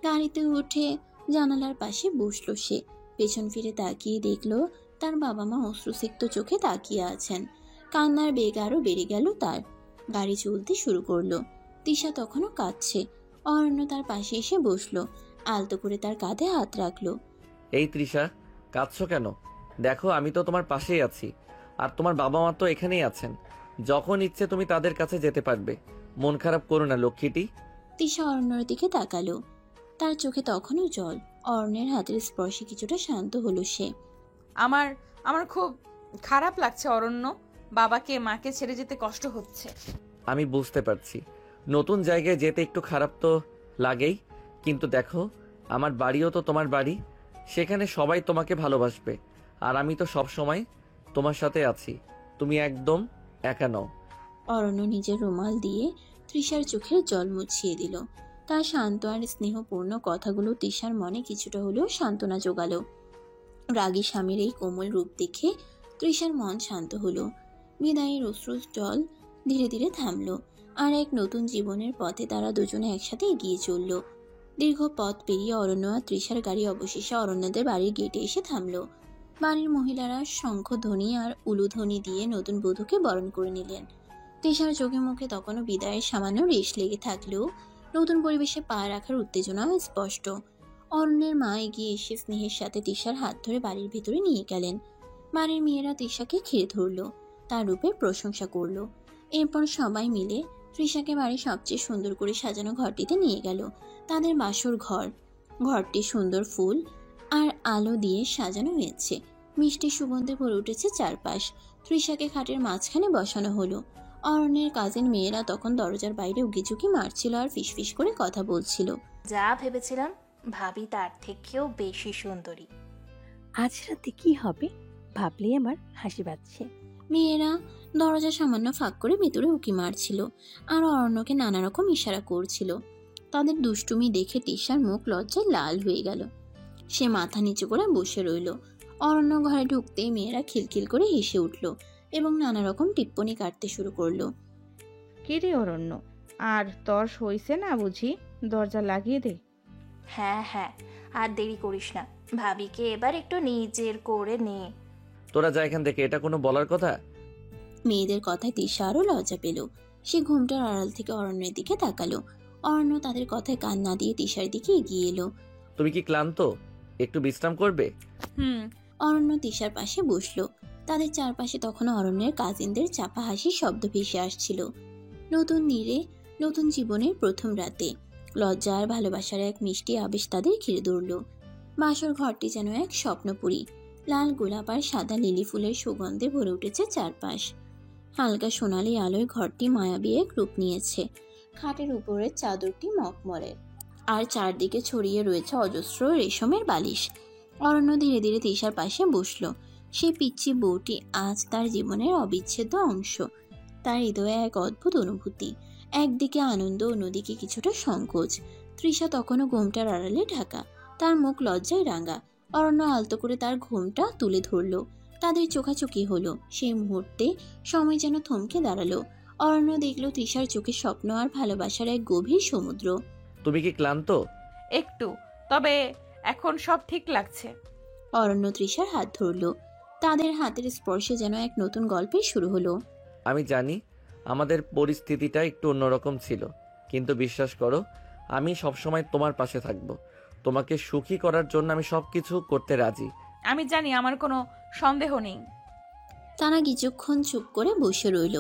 গাড়িতে উঠে জানালার পাশে বসলো সে। পেছন ফিরে তাকিয়ে দেখলো তার বাবা মা অশ্রুসিক্ত চোখে তাকিয়ে আছেন। কান্নার বেগ আরো বেড়ে গেল তার। গাড়ি চলতে শুরু করলো। তৃষা তখনও কাঁদছে। অরণ্য তার পাশে এসে বসলো, আলতো করে তার কাঁধে হাত রাখলো। এই তৃষা, কাঁদছো কেন? দেখো আমি তো তোমার পাশেই আছি, আর তোমার বাবা মা তো এখানেই আছেন। যখন ইচ্ছে তুমি তাদের কাছে যেতে পারবে। মন খারাপ করো না লক্ষ্মীটি। তৃষা অরণ্যর দিকে তাকালো। তার চোখে তখনও জল। অরণ্যের হাতের স্পর্শে কিছুটা শান্ত হলো সে। আমার খুব খারাপ লাগছে অরণ্য, বাবাকে মাকে ছেড়ে যেতে কষ্ট হচ্ছে। আমি বুঝতে পারছি, নতুন জায়গায় যেতে একটু খারাপ তো লাগেই, কিন্তু দেখো আমার বাড়িও তো তোমার বাড়ি, সেখানে সবাই তোমাকে ভালোবাসবে, আর আমি তো সব সময় তোমার সাথে আছি, তুমি একদম একা নও। অরণ্য নিজের রুমাল দিয়ে তৃষার চোখের জল মুছিয়ে দিল। তার শান্ত আর স্নেহপূর্ণ কথাগুলো তৃষার মনে কিছুটা হলেও সান্ত্বনা জোগালো। রাগী স্বামীর এই কোমল রূপ দেখে তৃষার মন শান্ত হলো। বিদায়ের অশ্রু জল ধীরে ধীরে থামলো, আর এক নতুন জীবনের পথে তারা দুজনে একসাথে এগিয়ে চলল। দীর্ঘ পথ পেরিয়ে অরণ্য আর তৃষার গাড়ি অবশেষে অরণ্যদের বাড়ির গেটে এসে থামলো। বাড়ির মহিলারা শঙ্খধ্বনি আর উলুধ্বনি দিয়ে নতুন বধূকে বরণ করে নিলেন। তৃষার চোখে মুখে তখনও বিদায়ের সামান্য রেশ লেগে থাকলেও নতুন পরিবেশে পা রাখার উত্তেজনাও স্পষ্ট। অরণ্যের মা এগিয়ে এসে স্নেহের সাথে তৃষার হাত ধরে বাড়ির ভেতরে নিয়ে গেলেন। বাড়ির মেয়েরা তৃষাকে ঘিরে ধরল, তার রূপের প্রশংসা করল। এরপর সবাই মিলে তৃষাকে বাড়ির সবচেয়ে সুন্দর করে সাজানো ঘরটিতে নিয়ে গেল। তাদের বাসর ঘর। ঘরটি সুন্দর ফুল আর আলো দিয়ে সাজানো হয়েছে। মিষ্টি সুগন্ধে ভরে উঠেছে চারপাশ। তৃষাকে খাটের মাঝখানে বসানো হলো। অরণ্যের কাজের মেয়েরা তখন দরজার বাইরে উকিঝুঁকি মারছিল আর ফিসফিস করে কথা বলছিল। যা ভেবেছিলাম ভাবি তার থেকেও বেশি সুন্দরী। আজ রাতে কি হবে ভাবলেই আমার হাসি পাচ্ছে। মেয়েরা দরজা সামান্য ফাঁক করে ভেতরে উকি মারছিল আর অরণ্যকে নানা রকম ইশারা করছিল। তাদের দুষ্টুমি দেখে তৃষার মুখ লজ্জায় লাল হয়ে গেল। সে মাথা নিচু করে বসে রইল। অরণ্য ঘরে ঢুকতেই মেয়েরা খিলখিল করে হেসে উঠল এবং নানা রকম টিপ্পনি কাটতে শুরু করলো। কিরে অরণ্য, আর তর হইছে না বুঝি? দরজা লাগিয়ে দে। হ্যাঁ হ্যাঁ, আর দেরি করিস না, ভাবিকে এবার একটু নিজের করে নে। তোরা যা এখান থেকে, এটা কোনো বলার কথা? মেয়েদের কথায় তৃষা আরো লজ্জা পেল। সে ঘুমটার আড়াল থেকে অরণ্যের দিকে তাকালো। অরণ্য তাদের কথায় কান না দিয়ে তৃষার দিকে এগিয়ে এলো। তুমি কি ক্লান্ত? একটু বিশ্রাম করবে? অরণ্য তৃষার পাশে বসলো। তাদের চারপাশে তখন অরণ্যের কাজিনদের চাপা হাসির শব্দ ভেসে আসছিল। নতুন নীড়ে, নতুন জীবনের প্রথম রাতে লজ্জা আর ভালোবাসার এক মিষ্টি আবেশ তাদের ঘিরে ধরল। বাসর ঘরটি যেন এক স্বপ্নপুরী। লাল গোলাপ আর সাদা লিলি ফুলের সুগন্ধে ভরে উঠেছে চারপাশ। হালকা সোনালি আলোয় ঘরটি মায়াবী এক রূপ নিয়েছে। খাটের উপরের চাদরটি মখমলের, আর চারদিকে ছড়িয়ে রয়েছে অজস্র রেশমের বালিশ। অরণ্য ধীরে ধীরে তৃষার পাশে বসলো। সেই পিচ্চি বউটি আজ তার জীবনের অবিচ্ছেদ্য অংশ। তার হৃদয়ে এক অদ্ভুত অনুভূতি, একদিকে আনন্দ, অন্যদিকে কিছুটা সংকোচ। তৃষা তখনও ঘুমটার আড়ালে ঢাকা, তার মুখ লজ্জায় রাঙা। অরণ্য আলতো করে তার ঘুমটা তুলে ধরলো। তাদের চোখাচোখি হলো। সেই মুহূর্তে সময় যেন থমকে দাঁড়ালো। অরণ্য দেখলো তৃষার চোখে স্বপ্ন আর ভালোবাসার এক গভীর সমুদ্র। তুমি কি ক্লান্ত? একটু, তবে এখন সব ঠিক লাগছে। অরণ্য তৃষার হাত ধরলো। তাদের হাতের স্পর্শে যেন এক নতুন গল্পের শুরু হলো। আমি জানি আমাদের পরিস্থিতিটা একটু অন্যরকম ছিল, কিন্তু বিশ্বাস করো আমি সবসময় তোমার পাশে থাকবো। তোমাকে সুখী করার জন্য আমি সবকিছু করতে রাজি। আমি জানি, আমার কোনো সন্দেহ নেই। তারা কিছুক্ষণ চুপ করে বসে রইল।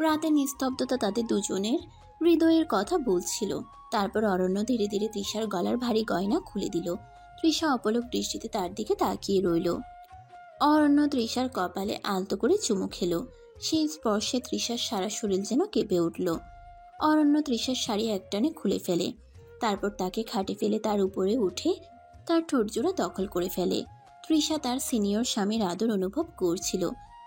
রাতের নিস্তব্ধতা তাদের দুজনের হৃদয়ের কথা বলছিল। তারপর অরণ্য ধীরে ধীরে তৃষার গলার ভারী গয়না খুলে দিল। তৃষা অপলক দৃষ্টিতে তার দিকে তাকিয়ে রইল। অরণ্য তৃষার কপালে আলতো করে চুমু খেলো। সেই স্পর্শে তৃষার সারা শরীর যেন কেঁপে উঠল। অরণ্য তৃষার শাড়ি একটানে খুলে ফেলে, তারপর তাকে খাটে ফেলে তার উপরে উঠে তার ঠোঁটজোড়া দখল করে ফেলে। তৃষা তার সিনিয়র স্বামীর আদর অনুভব করছিল।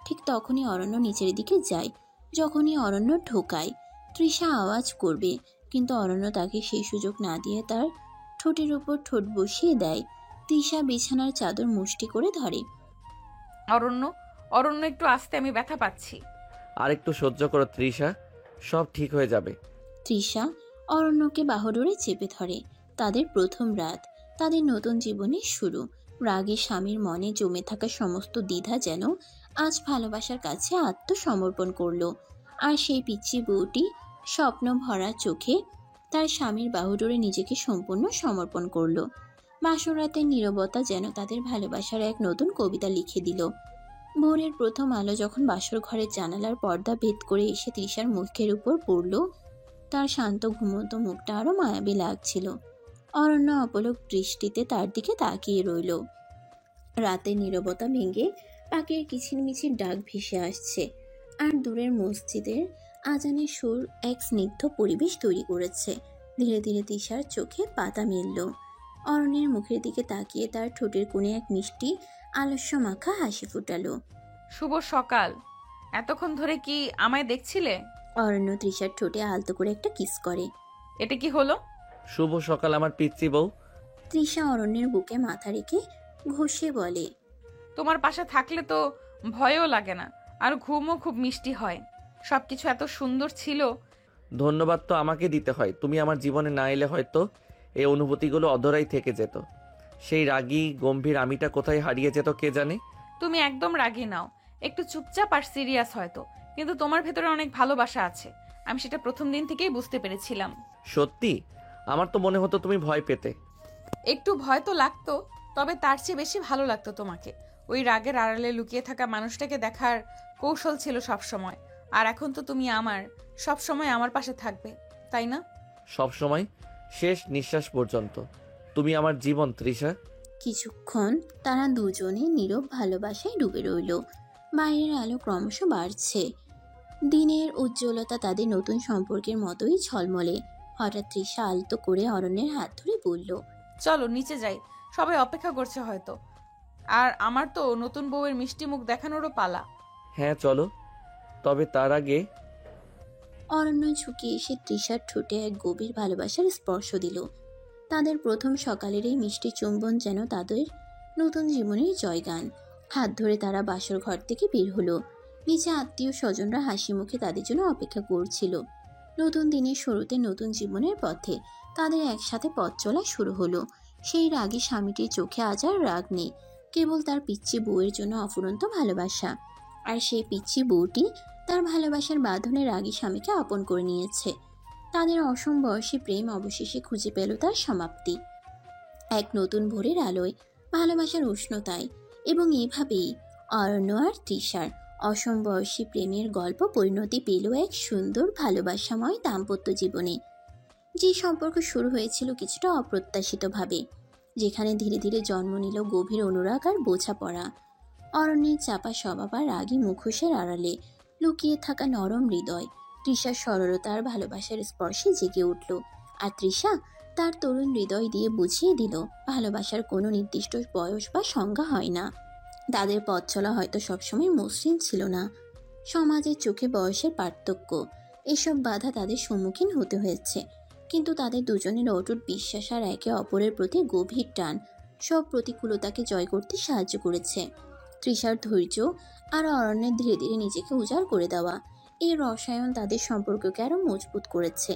ঠিক তখনই অরণ্য নিচের দিকে যায়। যখনই অরণ্য ঢোকায়, তৃষা আওয়াজ করবে, কিন্তু অরণ্য তাকে সেই সুযোগ না দিয়ে তার ঠোঁটের উপর ঠোঁট বসিয়ে দেয়। তৃষা বিছানার চাদর মুষ্টি করে ধরে। অরণ্য, অরণ্য একটু আস্তে, আমি ব্যথা পাচ্ছি। আর একটু সহ্য করো তৃষা, সব ঠিক হয়ে যাবে। তৃষা অরণ্যকে বাহুডোরে চেপে ধরে। তাদের প্রথম রাত, তাদের নতুন জীবনের শুরু। রাগী স্বামীর মনে জমে থাকা সমস্ত দ্বিধা যেন আজ ভালোবাসার কাছে আত্মসমর্পণ করলো। আর সেই পিচ্চি বউটি স্বপ্ন ভরা চোখে তার স্বামীর বাহুডোরে নিজেকে সম্পূর্ণ সমর্পণ করলো। বাসরাতের নীরবতা যেন তাদের ভালোবাসার এক নতুন কবিতা লিখে দিল। ভোরের প্রথম আলো যখন বাসর ঘরের জানালার পর্দা ভেদ করে এসে তৃষার মুখের উপর পড়ল, তার শান্ত ঘুমন্ত মুখটা আরো মায়াবী লাগছিল। অরণ্য অপলক দৃষ্টিতে তার দিকে তাকিয়ে রইল। রাতের নীরবতা ভেঙে পাখির কিচিরমিচির ডাক ভেসে আসছে। আর দূরের মসজিদের আজানের সুর এক স্নিগ্ধ পরিবেশ তৈরি করেছে। ধীরে ধীরে তৃষার চোখে পাতা মেলল। অরণ্যের মুখের দিকে তাকিয়ে তার ঠোঁটের কোণে এক মিষ্টি আলস্য মাখা হাসি ফুটালো। শুভ সকাল। এতক্ষণ ধরে কি আমায় দেখছিলে? অরণ্য তৃষার ঠোঁটে আলতো করে একটা কিস করে। এটা কি হলো? শুভ সকাল আমার পিচ্চি বউ। তৃষা অরণ্যের বুকে মাথা রেখে ঘষে বলে, তোমার পাশে থাকলে তো ভয়ও লাগে না, আর ঘুমও খুব মিষ্টি হয়। সবকিছু এত সুন্দর ছিল। ধন্যবাদ তো আমাকে দিতে হয়, তুমি আমার জীবনে না এলে হয়তো এই অনুভূতিগুলো অধরাই থেকে যেত। সেই রাগী গম্ভীর আমিটা কোথায় হারিয়ে যেত কে জানে। তুমি একদম রাগী নাও, একটু চুপচাপ আর সিরিয়াস হয়তো, কিন্তু তোমার ভেতরে অনেক ভালোবাসা আছে। আমি সেটা প্রথম দিন থেকেই বুঝতে পেরেছিলাম। সত্যি? আমার তো মনে হতো তুমি ভয় পেতে। একটু ভয় তো লাগতো, তবে তার চেয়ে বেশি ভালো লাগতো তোমাকে। ওই রাগের আড়ালে লুকিয়ে থাকা মানুষটাকে দেখার কৌশল ছিল সব সময়। আর এখন তো তুমি আমার সব সময় আমার পাশে থাকবে, তাই না? সব সময়, শেষ নিঃশ্বাস পর্যন্ত তুমি আমার জীবন তৃষা। কিছুক্ষণ তারা দুজনে নীরব ভালোবাসায় ডুবে রইল। বাইরের আলো ক্রমশ বাড়ছে। দিনের উজ্জ্বলতা তাদের নতুন সম্পর্কের মতোই ঝলমলে। হঠাৎ তৃষা আলতো করে অরণ্যের হাত ধরে বলল, চলো নিচে যাই, সবাই অপেক্ষা করছে হয়তো। আর আমার তো নতুন বউয়ের মিষ্টি মুখ দেখানোরও পালা। হ্যাঁ চলো, তবে তার আগে। অরণ্য ঝুঁকে এসে তৃষার ঠোঁটে এক গভীর ভালোবাসার স্পর্শ দিল। তাদের প্রথম সকালের এই মিষ্টি চুম্বন যেন তাদের নতুন জীবনের জয়গান। হাত ধরে তারা বাসর ঘর থেকে বের হলো। নিচে আত্মীয় স্বজনরা হাসি মুখে তাদের জন্য অপেক্ষা করছিল। নতুন দিনের শুরুতে নতুন জীবনের পথে তাদের একসাথে পথ চলা শুরু হলো। সেই রাগী স্বামীটির চোখে আজ আর রাগ নেই, কেবল তার পিচ্চি বউয়ের জন্য অফুরন্ত ভালোবাসা। আর সেই পিচ্চি বউটি তার ভালোবাসার বাঁধনে রাগী স্বামীকে আপন করে নিয়েছে। তাদের অসম বয়সী প্রেম অবশেষে খুঁজে পেল তার সমাপ্তি, এক নতুন ভোরের আলোয়, ভালোবাসার উষ্ণতায়। এবং এভাবেই অরণ্য আর তৃষার অসম বয়সী প্রেমের গল্প পরিণতি পেল এক সুন্দর ভালোবাসাময় দাম্পত্য জীবনে। যে সম্পর্ক শুরু হয়েছিল কিছুটা অপ্রত্যাশিতভাবে, যেখানে ধীরে ধীরে জন্ম নিল গভীর অনুরাগ আর বোঝাপড়া। অরণ্যের চাপা স্বভাব আর রাগী মুখোশের আড়ালে লুকিয়ে থাকা নরম হৃদয়। তৃষার সরলতা আর ভালোবাসার স্পর্শে জেগে উঠল, আর তৃষা তার তরুণ হৃদয় দিয়ে বুঝিয়ে দিল ভালোবাসার কোনো নির্দিষ্ট বয়স বা সংজ্ঞা হয় না। তাদের পথ চলা হয়তো সবসময় মসৃণ ছিল না। সমাজের চোখে বয়সের পার্থক্য, এসব বাধা তাদের সম্মুখীন হতে হয়েছে, কিন্তু তাদের দুজনের অটুট বিশ্বাস আর একে অপরের প্রতি গভীর টান সব প্রতিকূলতাকে জয় করতে সাহায্য করেছে। তৃষার ধৈর্য আর অরণ্যের ধীরে ধীরে নিজেকে উজাড় করে দেওয়া, এই রসায়ন তাদের সম্পর্ককে আরো মজবুত করেছে।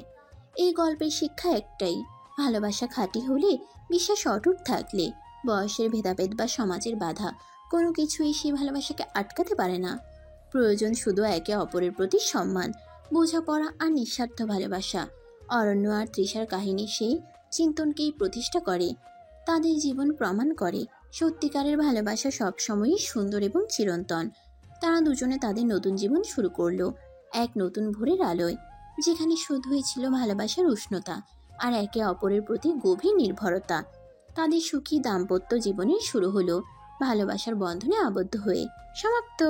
এই গল্পের শিক্ষা একটাই, ভালোবাসা খাঁটি হলে, বিশ্বাস অটুট থাকলে, বয়সের ভেদাভেদ বা সমাজের বাধা কোনো কিছুই সেই ভালোবাসাকে আটকাতে পারে না। প্রয়োজন শুধু একে অপরের প্রতি সম্মান, বোঝাপড়া আর নিঃস্বার্থ ভালোবাসা। অরণ্য আর তৃষার কাহিনী সেই চিন্তনকেই প্রতিষ্ঠা করে। তাদের জীবন প্রমাণ করে সত্যিকারের ভালোবাসা সবসময়ই সুন্দর এবং চিরন্তন। তারা দুজনে তাদের নতুন জীবন শুরু করলো এক নতুন ভোরের আলোয়, যেখানে শুধুই ছিল ভালোবাসার উষ্ণতা আর একে অপরের প্রতি গভীর নির্ভরতা। তাদের সুখী দাম্পত্য জীবনের শুরু হলো ভালোবাসার বন্ধনে আবদ্ধ হয়ে। সমাপ্ত।